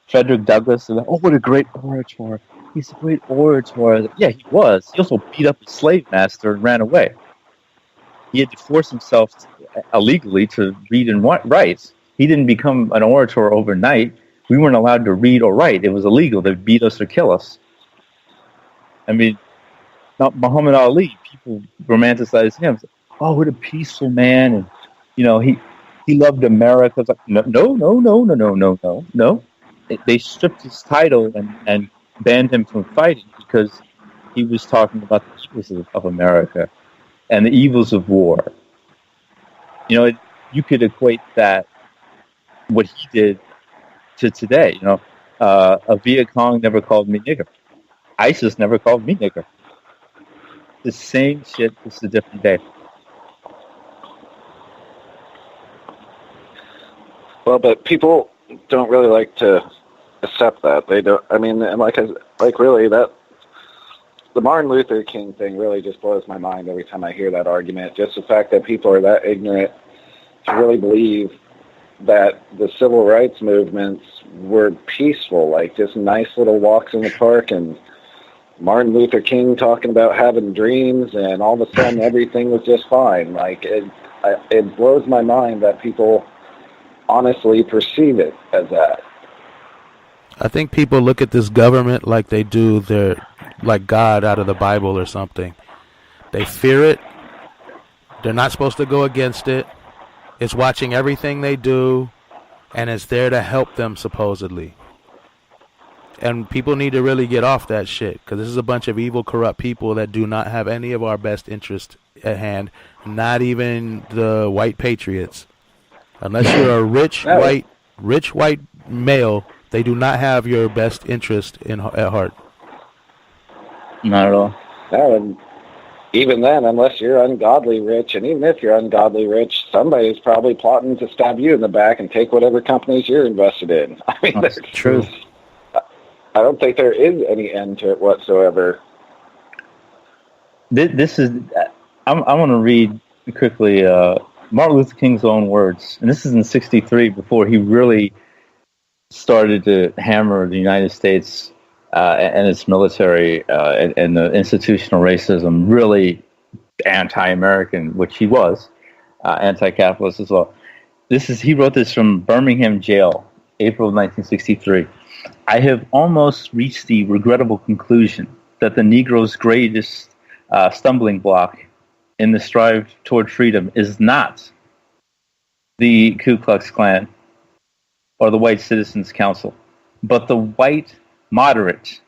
Frederick Douglass. Oh, what a great orator! He's a great orator. Yeah, he was. He also beat up a slave master and ran away. He had to force himself illegally to read and write. He didn't become an orator overnight. We weren't allowed to read or write. It was illegal. They'd beat us or kill us. I mean, not Muhammad Ali. People romanticize him. oh, what a peaceful man, and he loved America. It's like, no. They stripped his title and banned him from fighting because he was talking about the evils of America and the evils of war. You could equate that, what he did, to today. A Viet Cong never called me nigger. ISIS never called me nigger. The same shit, just a different day. Well, but people don't really like to accept that. They don't. I mean, and really, that the Martin Luther King thing really just blows my mind every time I hear that argument. Just the fact that people are that ignorant to really believe that the civil rights movements were peaceful, like just nice little walks in the park, and Martin Luther King talking about having dreams, and all of a sudden everything was just fine. Like it blows my mind that people honestly perceive it as that. I think people look at this government like they do like God out of the Bible or something. They fear it. They're not supposed to go against it. It's watching everything they do, and it's there to help them, supposedly. And people need to really get off that shit, because this is a bunch of evil, corrupt people that do not have any of our best interest at hand, not even the white patriots. Unless you're a rich white male, they do not have your best interest at heart. Not at all. No, and even then, unless you're ungodly rich, and even if you're ungodly rich, somebody's probably plotting to stab you in the back and take whatever companies you're invested in. I mean, that's true. I don't think there is any end to it whatsoever. This is. I want to read quickly Martin Luther King's own words, and this is in '63, before he really started to hammer the United States and its military and the institutional racism, really anti-American, which he was, anti-capitalist as well. He wrote this from Birmingham jail, April of 1963. I have almost reached the regrettable conclusion that the Negro's greatest stumbling block in the strive toward freedom is not the Ku Klux Klan or the White Citizens Council, but the white moderate,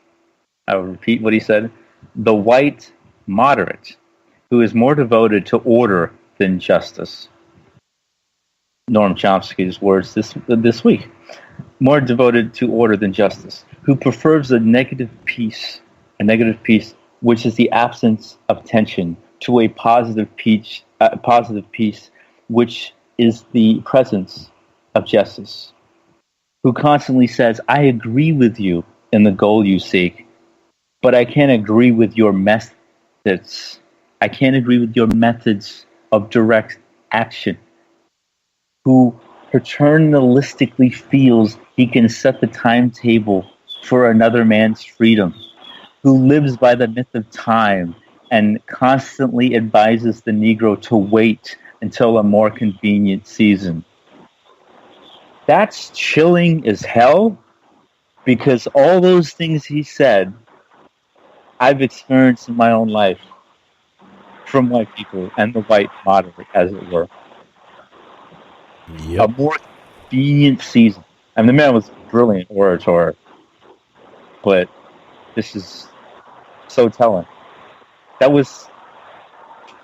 I will repeat what he said, the white moderate, who is more devoted to order than justice. Noam Chomsky's words this week. More devoted to order than justice, who prefers a negative peace, which is the absence of tension, to a positive peace, which is the presence of justice, who constantly says, I agree with you in the goal you seek, but I can't agree with your methods. I can't agree with your methods of direct action, who paternalistically feels he can set the timetable for another man's freedom, who lives by the myth of time and constantly advises the Negro to wait until a more convenient season. That's chilling as hell, because all those things he said, I've experienced in my own life from white people and the white moderate, as it were. Yep. A more convenient season. I mean, the man was a brilliant orator, but this is so telling. That was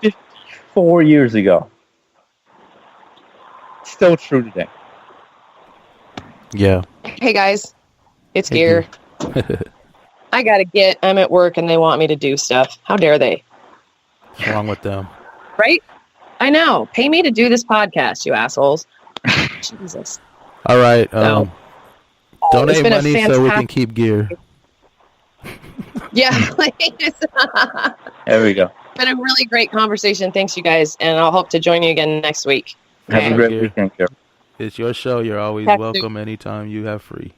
54 years ago. Still true today. Yeah. Hey guys, it's Gear. I'm at work and they want me to do stuff. How dare they? What's wrong with them? Right? I know. Pay me to do this podcast, you assholes. Jesus. All right. So, donate money so we can keep Gear. Yeah. There we go. It's been a really great conversation. Thanks, you guys. And I'll hope to join you again next week. Have a great weekend, Gear. It's your show. You're always welcome anytime you have free.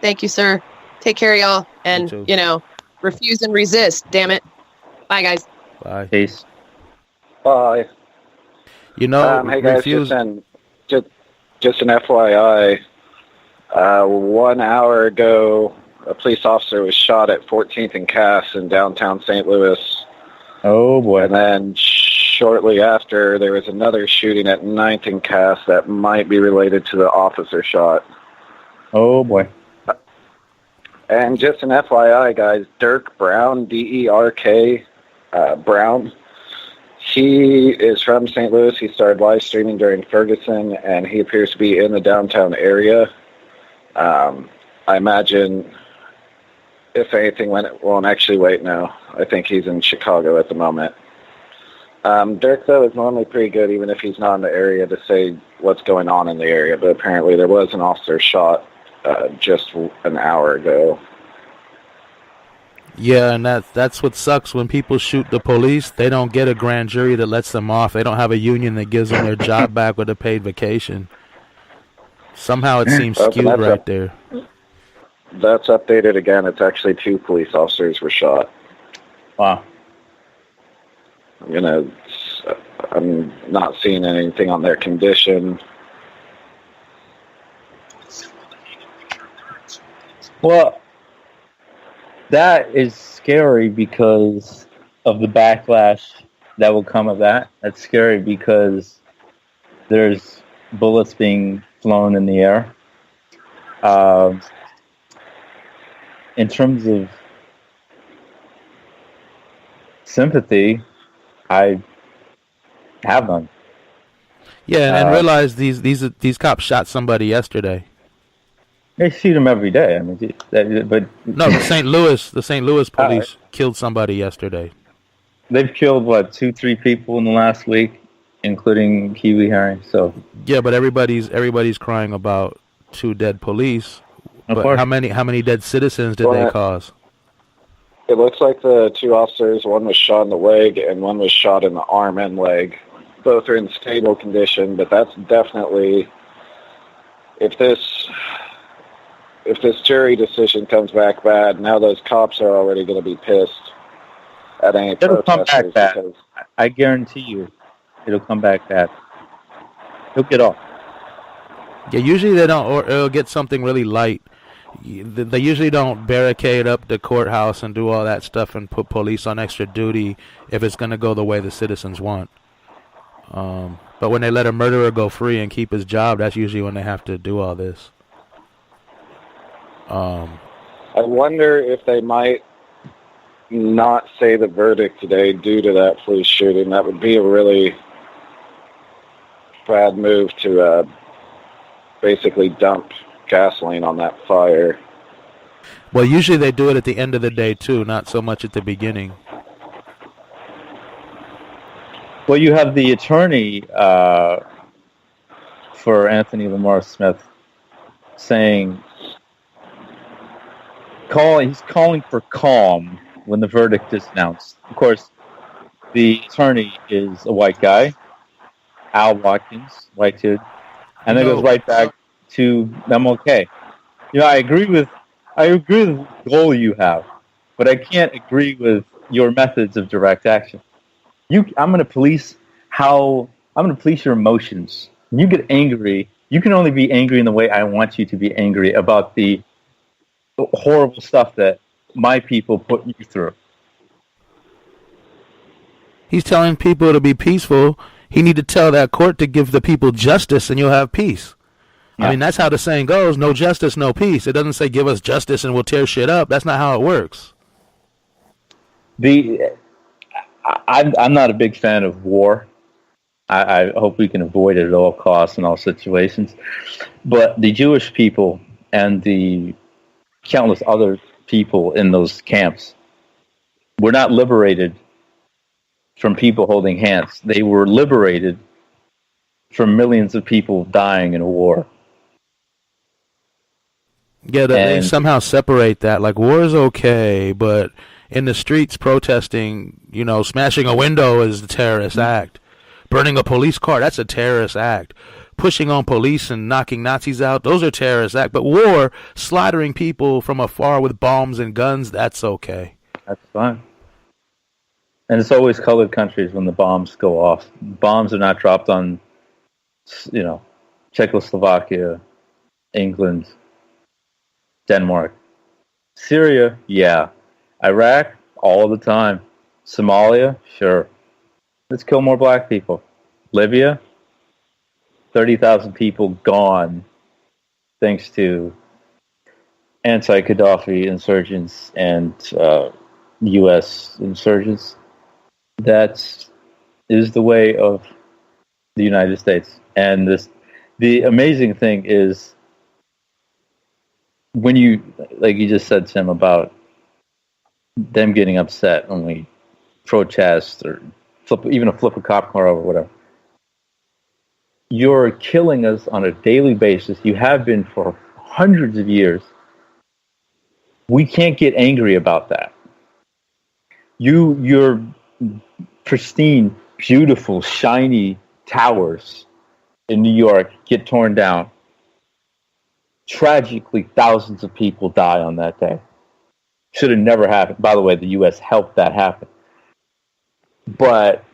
Thank you, sir. Take care, y'all. And, refuse and resist, damn it. Bye, guys. Bye. Peace. Bye. Hey guys, just an FYI. 1 hour ago, a police officer was shot at 14th and Cass in downtown St. Louis. Oh boy! And then shortly after, there was another shooting at 9th and Cass that might be related to the officer shot. Oh, boy. And just an FYI, guys, Dirk Brown, D-E-R-K, Brown, he is from St. Louis. He started live streaming during Ferguson, and he appears to be in the downtown area. I imagine, if anything, won't actually wait now. I think he's in Chicago at the moment. Dirk, though, is normally pretty good, even if he's not in the area, to say what's going on in the area. But apparently there was an officer shot just an hour ago. Yeah, and that's what sucks when people shoot the police. They don't get a grand jury that lets them off. They don't have a union that gives them their job back with a paid vacation. Somehow it seems skewed right there. That's updated again. It's actually 2 police officers were shot. Wow. I'm not seeing anything on their condition. Well, that is scary because of the backlash that will come of that. That's scary because there's bullets being flown in the air. In terms of sympathy, I have none. Yeah, and realize these cops shot somebody yesterday. They shoot them every day. I mean, but no, the St. Louis police killed somebody yesterday. They've killed 2-3 people in the last week, including Kiwi Herring. So yeah, but everybody's crying about 2 dead police. But how many dead citizens did they cause? It looks like the 2 officers, one was shot in the leg and one was shot in the arm and leg. Both are in stable condition, but that's definitely, if this jury decision comes back bad, now those cops are already going to be pissed at any protesters. It'll come back bad. I guarantee you, it'll come back bad. He'll get off. Yeah, usually they don't, or it'll get something really light. They usually don't barricade up the courthouse and do all that stuff and put police on extra duty if it's going to go the way the citizens want. But when they let a murderer go free and keep his job, that's usually when they have to do all this. I wonder if they might not say the verdict today due to that police shooting. That would be a really bad move to basically dump gasoline on that fire. Well, usually they do it at the end of the day too, not so much at the beginning. Well, you have the attorney for Anthony Lamar Smith saying he's calling for calm when the verdict is announced. Of course, the attorney is a white guy, Al Watkins, white dude, and then goes right back to MLK. I agree with the goal you have, but I can't agree with your methods of direct action. I'm going to police your emotions. When you get angry, you can only be angry in the way I want you to be angry about the horrible stuff that my people put you through. He's telling people to be peaceful. He need to tell that court to give the people justice and you'll have peace. Yeah. I mean, that's how the saying goes, no justice, no peace. It doesn't say give us justice and we'll tear shit up. That's not how it works. I'm not a big fan of war. I hope we can avoid it at all costs in all situations. But the Jewish people and the countless other people in those camps were not liberated from people holding hands. They were liberated from millions of people dying in a war. Yeah, they somehow separate that. Like, war is okay, but in the streets protesting, smashing a window is a terrorist act. Burning a police car, that's a terrorist act. Pushing on police and knocking Nazis out, those are terrorist acts. But war, slaughtering people from afar with bombs and guns, that's okay. That's fine. And it's always colored countries when the bombs go off. Bombs are not dropped on, Czechoslovakia, England, Denmark. Syria, yeah. Iraq, all the time. Somalia, sure. Let's kill more black people. Libya, 30,000 people gone thanks to anti-Gaddafi insurgents and U.S. insurgents. That is the way of the United States. And the amazing thing is when you, like you just said, Tim, about them getting upset when we protest or flip a cop car over, whatever. You're killing us on a daily basis. You have been for hundreds of years. We can't get angry about that. Your pristine, beautiful, shiny towers in New York get torn down. Tragically, thousands of people die on that day. Should have never happened. By the way, the U.S. helped that happen. But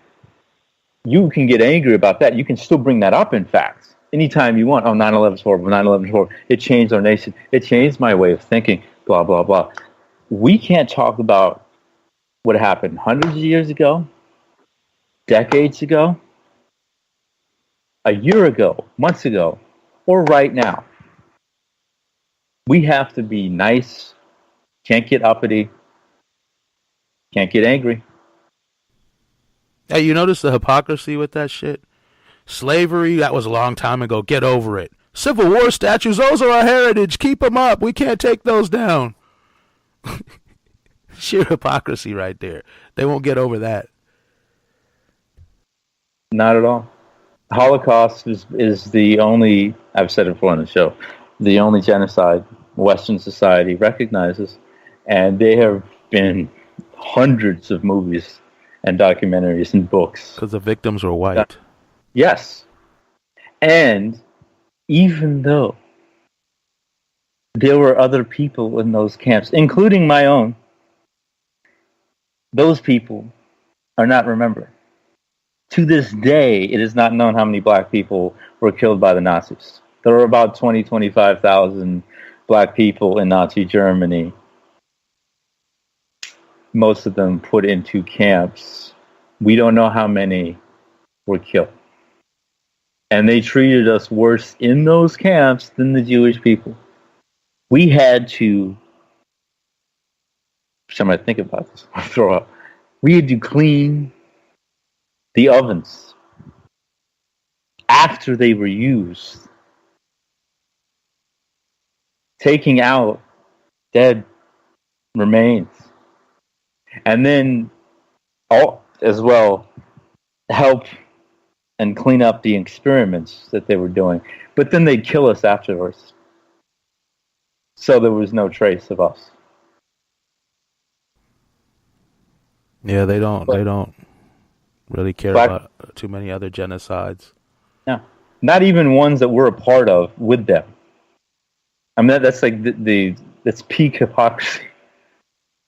you can get angry about that. You can still bring that up in facts anytime you want. Oh, 9/11 is horrible. 9/11 is horrible. It changed our nation. It changed my way of thinking. Blah, blah, blah. We can't talk about what happened hundreds of years ago, decades ago, a year ago, months ago, or right now. We have to be nice. Can't get uppity. Can't get angry. Hey, you notice the hypocrisy with that shit? Slavery, that was a long time ago. Get over it. Civil War statues, those are our heritage. Keep them up. We can't take those down. Sheer hypocrisy right there. They won't get over that. Not at all. Holocaust is the only, I've said it before on the show, the only genocide Western society recognizes. And there have been hundreds of movies and documentaries and books. Because the victims were white. Yes. And even though there were other people in those camps, including my own, those people are not remembered. To this day, it is not known how many black people were killed by the Nazis. There were about 25,000 black people in Nazi Germany. Most of them put into camps. We don't know how many were killed. And they treated us worse in those camps than the Jewish people. We had to, somebody think about this, I'll throw up. We had to clean the ovens after they were used, taking out dead remains, and then as well help and clean up the experiments that they were doing. But then they'd kill us afterwards. So there was no trace of us. Yeah, they don't really care about too many other genocides. No. Not even ones that we're a part of with them. I mean that's like that's peak hypocrisy.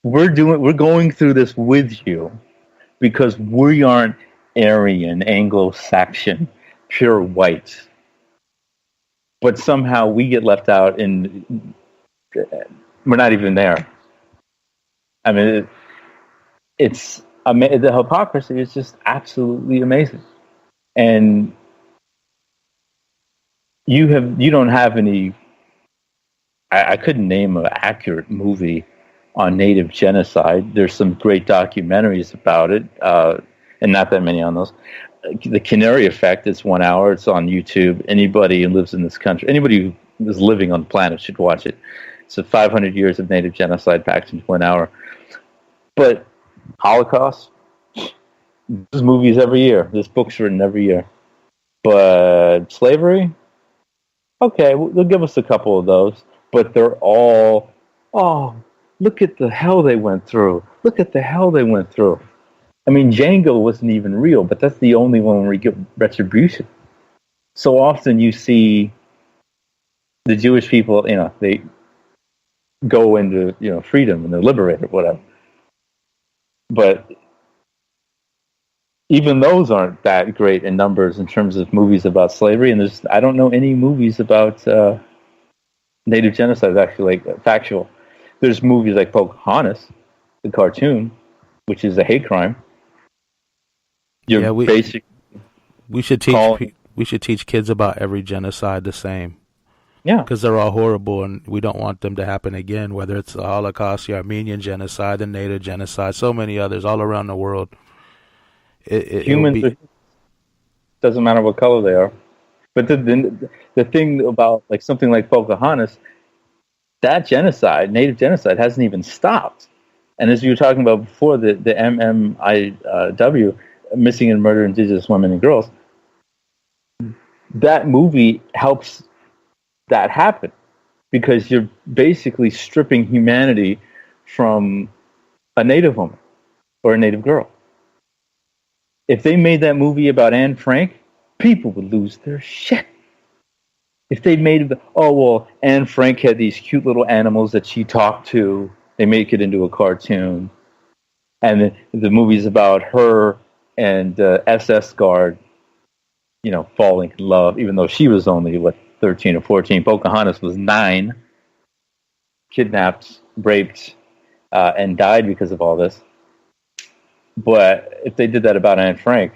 We're going through this with you because we aren't Aryan, Anglo-Saxon, pure white. But somehow we get left out and we're not even there. I mean, the hypocrisy is just absolutely amazing. And you don't have any, I couldn't name an accurate movie on Native genocide. There's some great documentaries about it, and not that many on those. The Canary Effect is 1 hour. It's on YouTube. Anybody who lives in this country, anybody who is living on the planet should watch it. It's 500 years of Native genocide packed into 1 hour. But Holocaust, there's movies every year. There's books written every year. But slavery, okay, they'll give us a couple of those. But they're all, look at the hell they went through. Look at the hell they went through. I mean, Django wasn't even real, but that's the only one where you get retribution. So often you see the Jewish people, they go into, freedom and they're liberated, whatever. But even those aren't that great in numbers in terms of movies about slavery. And I don't know any movies about Native genocide, actually, like factual. There's movies like Pocahontas, the cartoon, which is a hate crime. we should teach kids about every genocide the same. Yeah, because they're all horrible, and we don't want them to happen again. Whether it's the Holocaust, the Armenian genocide, the Native genocide, so many others all around the world. Humans doesn't matter what color they are. But the thing about like something like Pocahontas, that genocide, Native genocide, hasn't even stopped. And as you were talking about before, the MMIW, Missing and Murdered Indigenous Women and Girls, that movie helps that happen, because you're basically stripping humanity from a Native woman or a Native girl. If they made that movie about Anne Frank, people would lose their shit. If they made Anne Frank had these cute little animals that she talked to, they make it into a cartoon, and the movie's about her and SS guard, falling in love, even though she was only 13 or 14. Pocahontas was 9, kidnapped, raped, and died because of all this. But if they did that about Anne Frank,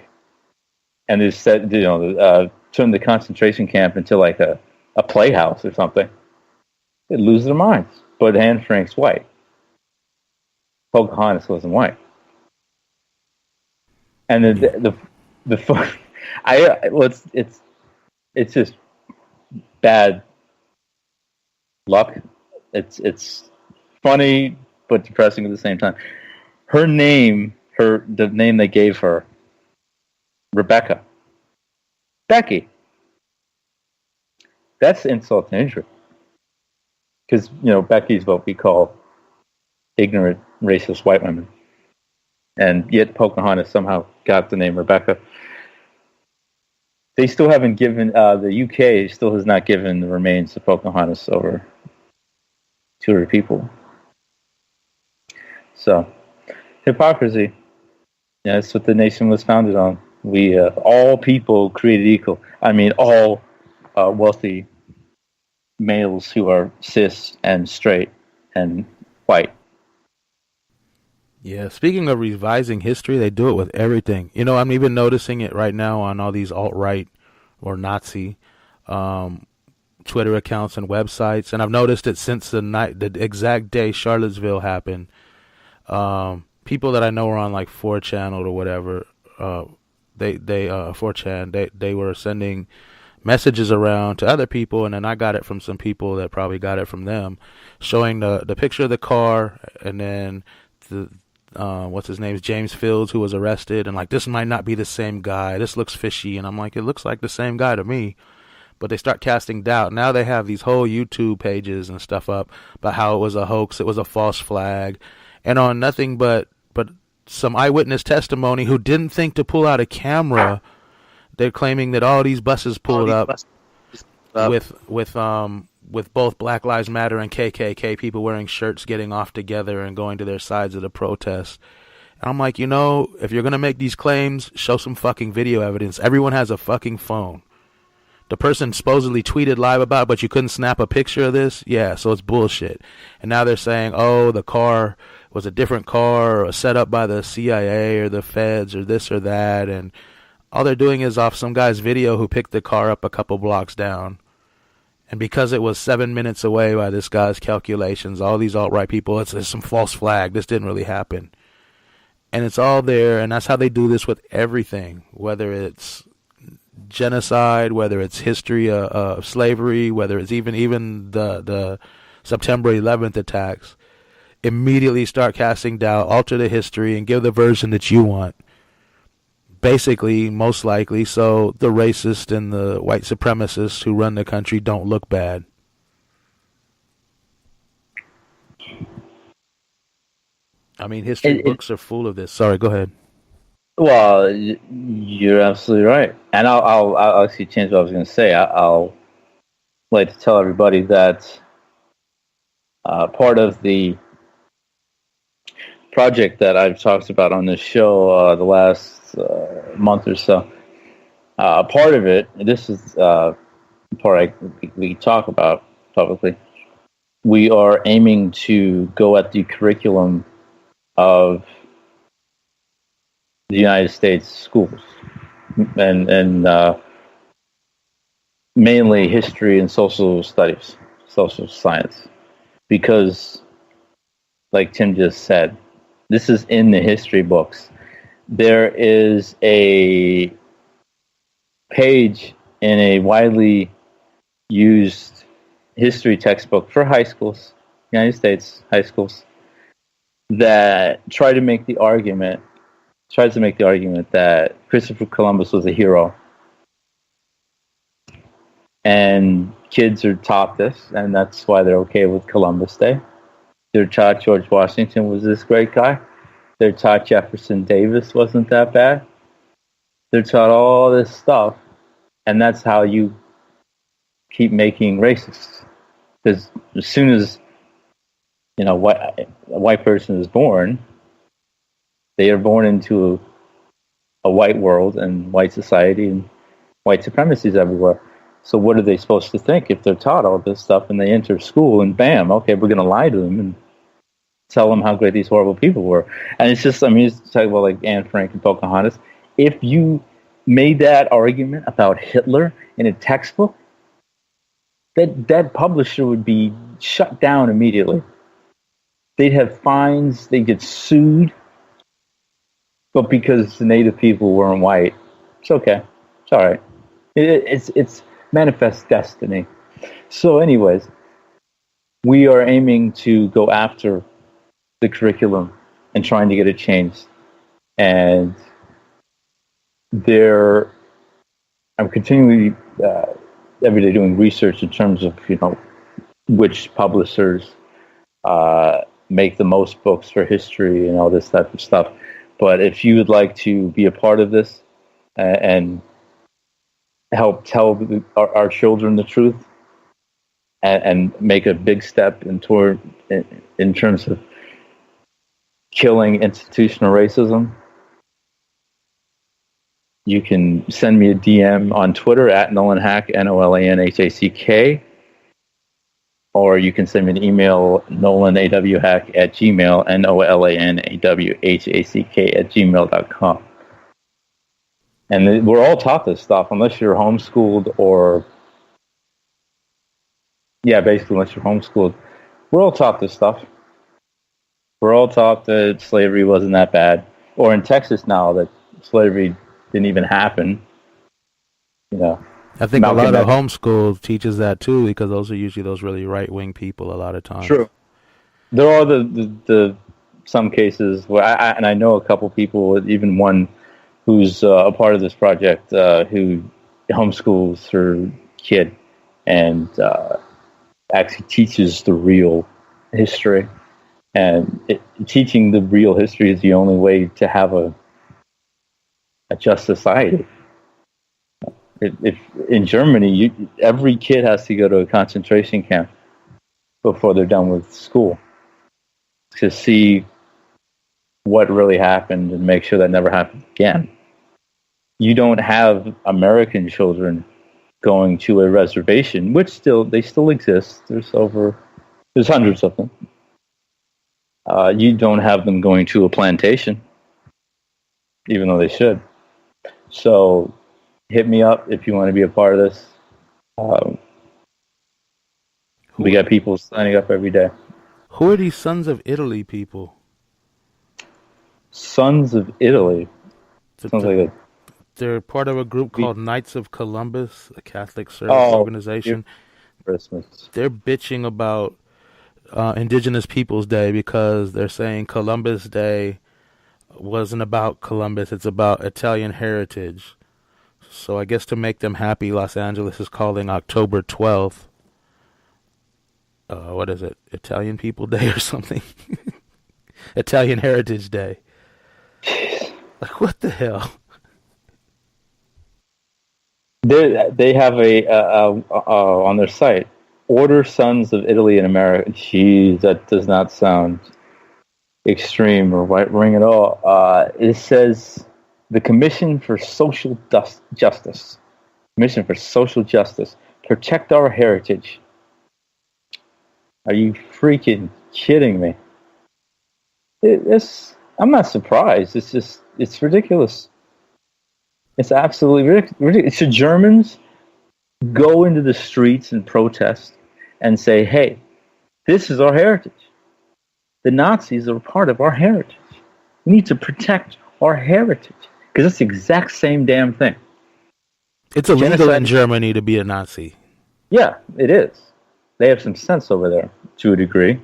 and they said, turned the concentration camp into like a playhouse or something, they'd lose their minds. But Anne Frank's white. Pocahontas wasn't white. And the fun, it's just bad luck. It's funny but depressing at the same time. Her name, the name they gave her, Rebecca, Becky. That's insult to injury. Because Becky's what we call ignorant, racist white women, and yet Pocahontas somehow got the name Rebecca. They still haven't given, the UK still has not given the remains of Pocahontas over 200 people. So, hypocrisy. Yeah, that's what the nation was founded on. We, all people created equal. I mean, all wealthy males who are cis and straight and white. Yeah, speaking of revising history, they do it with everything. I'm even noticing it right now on all these alt-right or Nazi Twitter accounts and websites, and I've noticed it since the exact day Charlottesville happened. People that I know are on like 4chan or whatever, they 4chan, they were sending messages around to other people, and then I got it from some people that probably got it from them, showing the picture of the car, and then what's his name, James Fields, who was arrested, and like, this might not be the same guy, this looks fishy, and I'm like, it looks like the same guy to me. But they start casting doubt. Now they have these whole YouTube pages and stuff up about how it was a hoax, it was a false flag, and on nothing but some eyewitness testimony who didn't think to pull out a camera. They're claiming that all these buses pulled up with both Black Lives Matter and KKK people wearing shirts, getting off together and going to their sides of the protest. And I'm like, if you're going to make these claims, show some fucking video evidence. Everyone has a fucking phone. The person supposedly tweeted live about it, but you couldn't snap a picture of this? Yeah, so it's bullshit. And now they're saying, the car was a different car or set up by the CIA or the feds or this or that, and all they're doing is off some guy's video who picked the car up a couple blocks down. And because it was 7 minutes away by this guy's calculations, all these alt-right people, it's some false flag. This didn't really happen. And it's all there, and that's how they do this with everything, whether it's genocide, whether it's history of slavery, whether it's even the September 11th attacks. Immediately start casting doubt, alter the history, and give the version that you want. Basically, most likely, so the racist and the white supremacists who run the country don't look bad. I mean, history books are full of this. Sorry, go ahead. Well, you're absolutely right. And I'll actually change what I was going to say. I'll like to tell everybody that part of the project that I've talked about on this show the last month or so, part of it, this is the part we talk about publicly, we are aiming to go at the curriculum of the United States schools, and mainly history and social studies, social science, because, like Tim just said, this is in the history books. There is a page in a widely used history textbook for high schools, United States high schools, that tries to make the argument that Christopher Columbus was a hero. And kids are taught this, and that's why they're okay with Columbus Day. They're taught George Washington was this great guy. They're taught Jefferson Davis wasn't that bad. They're taught all this stuff, and that's how you keep making racists. Because as soon as a white person is born, they are born into a white world and white society, and white supremacy is everywhere. So what are they supposed to think if they're taught all this stuff and they enter school and bam, okay, we're going to lie to them and tell them how great these horrible people were. And it's just, you talk about like Anne Frank and Pocahontas. If you made that argument about Hitler in a textbook, that publisher would be shut down immediately. They'd have fines, they'd get sued. But because the native people weren't white, it's okay. It's all right. It's manifest destiny. So anyways, we are aiming to go after the curriculum and trying to get it changed. And I'm continually every day doing research in terms of which publishers make the most books for history and all this type of stuff. But if you would like to be a part of this and help tell our children the truth and make a big step in terms of killing institutional racism, you can send me a DM on Twitter at NolanHack, NOLANHACK, or you can send me an email, nolanawhack@gmail, NOLANAWHACK@gmail.com. And we're all taught this stuff, unless you're homeschooled unless you're homeschooled. We're all taught this stuff. We're all taught that slavery wasn't that bad. Or in Texas now, that slavery didn't even happen. I think Malcolm, a lot of homeschool teaches that too, because those are usually those really right-wing people a lot of times. True. There are the some cases where I know a couple people, even one who's a part of this project, who homeschools her kid and actually teaches the real history. And teaching the real history is the only way to have a just society. If in Germany, every kid has to go to a concentration camp before they're done with school to see what really happened and make sure that never happens again. You don't have American children going to a reservation, which they still exist. There's hundreds of them. You don't have them going to a plantation, even though they should. So hit me up if you want to be a part of this. We got people signing up every day. Who are these Sons of Italy people? Sons of Italy? Sounds like they're part of a group called Knights of Columbus, a Catholic service organization. Christmas. They're bitching about Indigenous Peoples Day because they're saying Columbus Day wasn't about Columbus, it's about Italian heritage. So I guess to make them happy, Los Angeles is calling October 12th, what is it, Italian People Day or something? Italian Heritage Day. Like, what the hell? They have on their site, Order Sons of Italy in America. Jeez, that does not sound extreme or right-wing at all. It says the Commission for Social Justice. Commission for Social Justice. Protect our heritage. Are you freaking kidding me? I'm not surprised. It's just It's ridiculous. It's absolutely ridiculous. Should Germans go into the streets and protest and say, hey, this is our heritage. The Nazis are part of our heritage. We need to protect our heritage. Because it's the exact same damn thing. It's illegal in Germany to be a Nazi. Yeah, it is. They have some sense over there, to a degree.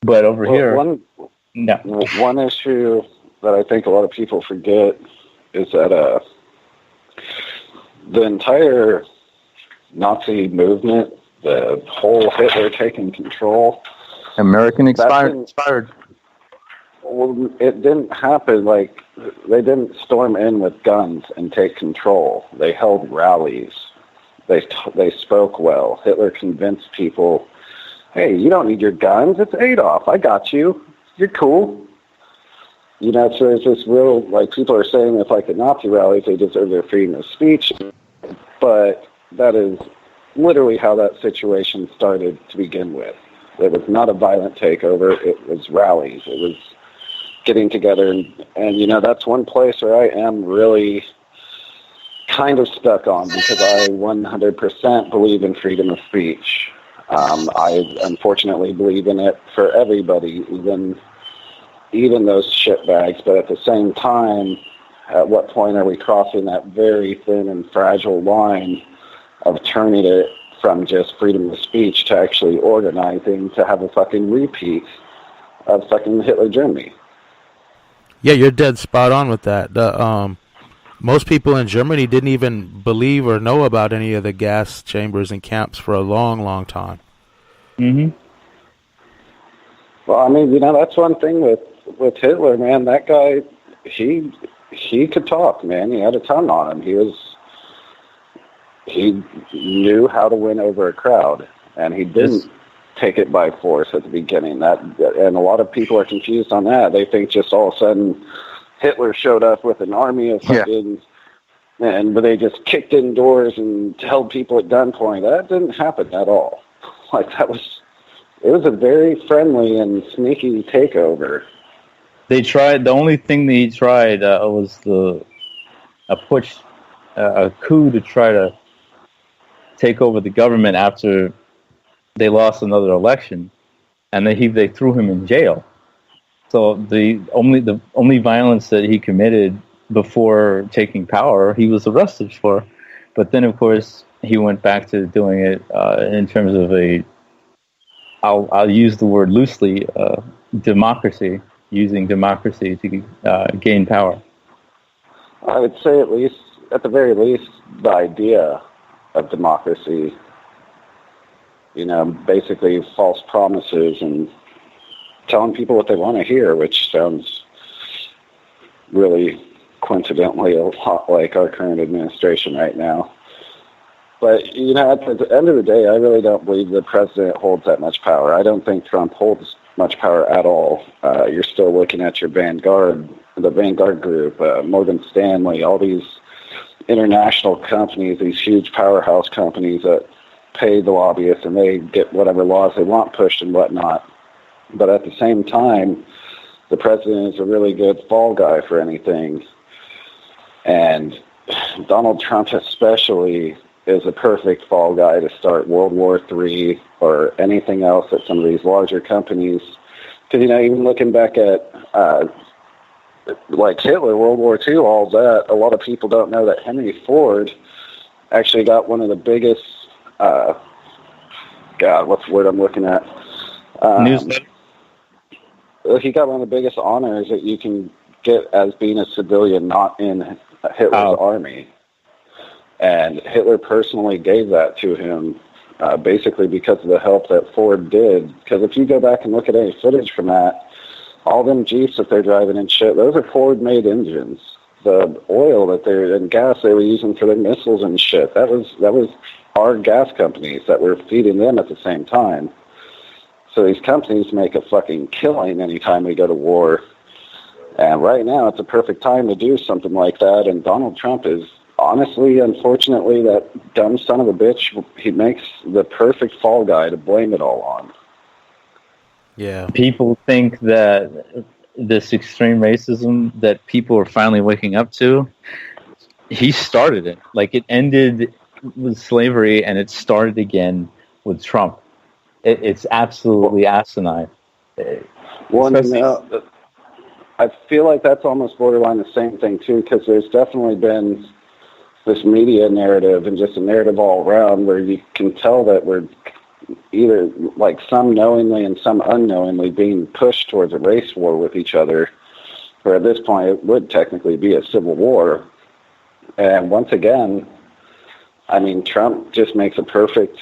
But over here... One issue that I think a lot of people forget is that the entire Nazi movement, the whole Hitler taking control... American inspired. Well, it didn't happen like they didn't storm in with guns and take control. They held rallies. They spoke well. Hitler convinced people, hey, you don't need your guns. It's Adolf. I got you. You're cool. You know, so there's this real, like, people are saying it's like the Nazi rallies, they deserve their freedom of speech. But that is literally how that situation started to begin with. It was not a violent takeover. It was rallies. It was getting together. And you know, that's one place where I am really kind of stuck on because I 100% believe in freedom of speech. I unfortunately believe in it for everybody, even those shitbags. But at the same time, at what point are we crossing that very thin and fragile line of turning it from just freedom of speech to actually organizing to have a fucking repeat of fucking Hitler Germany? Yeah, you're dead spot on with that. Most people in Germany didn't even believe or know about any of the gas chambers and camps for a long, long time. Mm-hmm. Well, I mean, you know, that's one thing with Hitler, man. That guy, he could talk, man. He had a tongue on him. He knew how to win over a crowd, and he didn't take it by force at the beginning. And a lot of people are confused on that. They think just all of a sudden Hitler showed up with an army of fucking, but they just kicked in doors and held people at gunpoint. That didn't happen at all. Like, it was a very friendly and sneaky takeover. They tried. The only thing they tried was a coup to try to take over the government after they lost another election, and they threw him in jail. So the only violence that he committed before taking power, he was arrested for. But then, of course, he went back to doing it in terms of I'll use the word loosely, democracy, using democracy to gain power. I would say at the very least, the idea of democracy, you know, basically false promises and telling people what they want to hear, which sounds really coincidentally a lot like our current administration right now. But, you know, at the end of the day, I really don't believe the president holds that much power. I don't think Trump holds much power at all. You're still looking at your the Vanguard Group, Morgan Stanley, all these international companies, these huge powerhouse companies that pay the lobbyists and they get whatever laws they want pushed and whatnot. But at the same time, the president is a really good fall guy for anything. And Donald Trump especially is a perfect fall guy to start World War III or anything else at some of these larger companies. Because, you know, even looking back at like Hitler, World War II, all that, a lot of people don't know that Henry Ford actually got one of the biggest, what's the word I'm looking at? He got one of the biggest honors that you can get as being a civilian, not in Hitler's army. And Hitler personally gave that to him, basically because of the help that Ford did. Because if you go back and look at any footage from that, all them Jeeps that they're driving and shit, those are Ford-made engines. The oil and gas they were using for their missiles and shit, that was our gas companies that were feeding them at the same time. So these companies make a fucking killing anytime we go to war. And right now, it's a perfect time to do something like that. And Donald Trump is, honestly, unfortunately, that dumb son of a bitch, he makes the perfect fall guy to blame it all on. Yeah. People think that this extreme racism that people are finally waking up to, he started it. Like, it ended with slavery and it started again with Trump. It's absolutely asinine. Well, I feel like that's almost borderline the same thing too, because there's definitely been this media narrative and just a narrative all around where you can tell that we're either, like, some knowingly and some unknowingly being pushed towards a race war with each other, where at this point it would technically be a civil war. And once again, I mean, Trump just makes a perfect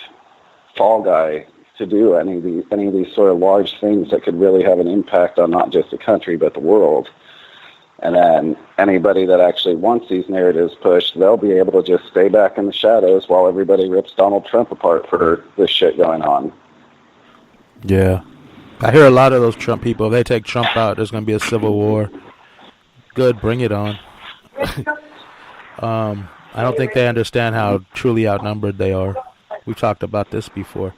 fall guy to do any of these sort of large things that could really have an impact on not just the country but the world. And then anybody that actually wants these narratives pushed, they'll be able to just stay back in the shadows while everybody rips Donald Trump apart for this shit going on. Yeah. I hear a lot of those Trump people, if they take Trump out, there's going to be a civil war. Good, bring it on. I don't think they understand how truly outnumbered they are. We've talked about this before.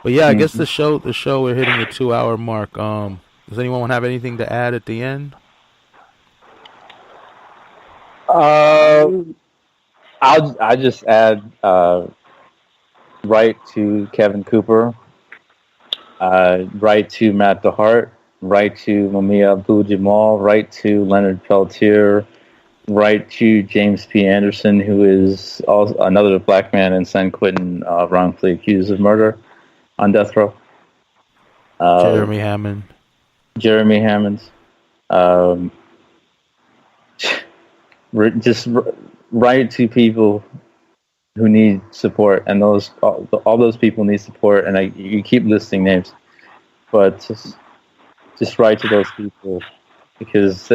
But yeah, I guess the show we're hitting the 2-hour mark. Does anyone have anything to add at the end? I'll just add right to Kevin Cooper, right to Matt DeHart, right to Mumia Abu-Jamal, right to Leonard Peltier, right to James P. Anderson, who is also another black man in San Quentin wrongfully accused of murder on death row. Jeremy Hammond. Just write to people who need support, and all those people need support. And you keep listing names, but just write to those people, because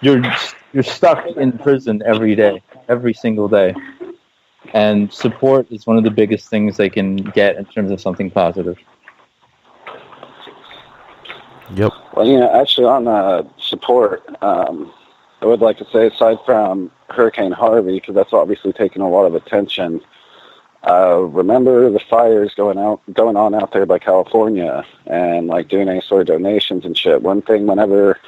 you're stuck in prison every day, every single day, and support is one of the biggest things they can get in terms of something positive. Yep. Well, actually on support, I would like to say, aside from Hurricane Harvey, because that's obviously taken a lot of attention, remember the fires going on out there by California, and like doing any sort of donations and shit. One thing, whenever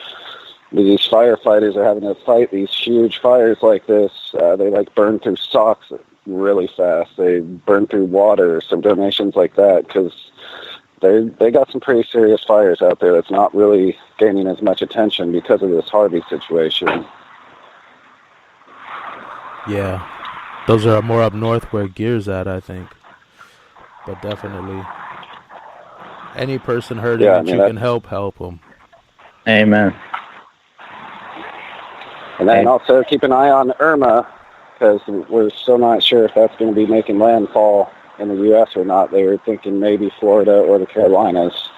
these firefighters are having to fight these huge fires like this, they like burn through socks really fast. They burn through water, some donations like that, because they got some pretty serious fires out there that's not really gaining as much attention because of this Harvey situation. Yeah. Those are more up north where Gear's at, I think. But definitely, any person hurting that you can help them. Amen. And then also keep an eye on Irma, because we're still not sure if that's going to be making landfall in the U.S. or not. They were thinking maybe Florida or the Carolinas,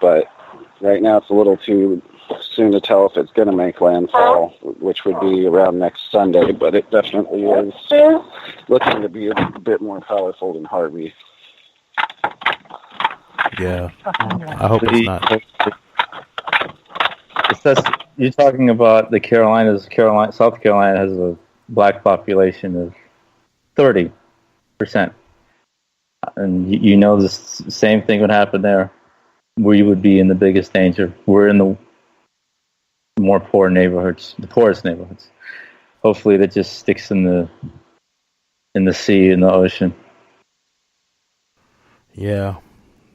but right now it's a little too soon to tell if it's going to make landfall, which would be around next Sunday, but it definitely is looking to be a bit more powerful than Harvey. Yeah, I hope it's not. You're talking about the Carolinas. South Carolina has a black population of 30%. And the same thing would happen there, where you would be in the biggest danger. We're in the more poor neighborhoods, the poorest neighborhoods. Hopefully that just sticks in the sea, in the ocean. Yeah.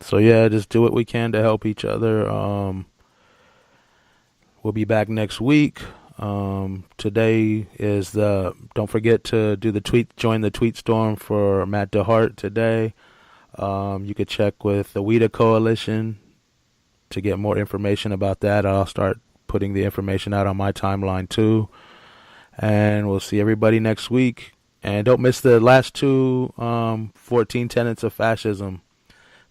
So yeah, just do what we can to help each other. We'll be back next week. Today is don't forget to join the tweet storm for Matt DeHart today. You could check with the WIDA Coalition to get more information about that. I'll start putting the information out on my timeline too. And we'll see everybody next week. And don't miss the last two 14 Tenets of Fascism.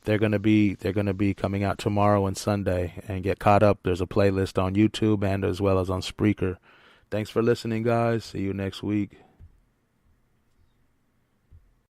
They're gonna be coming out tomorrow and Sunday, and get caught up. There's a playlist on YouTube and as well as on Spreaker. Thanks for listening, guys. See you next week.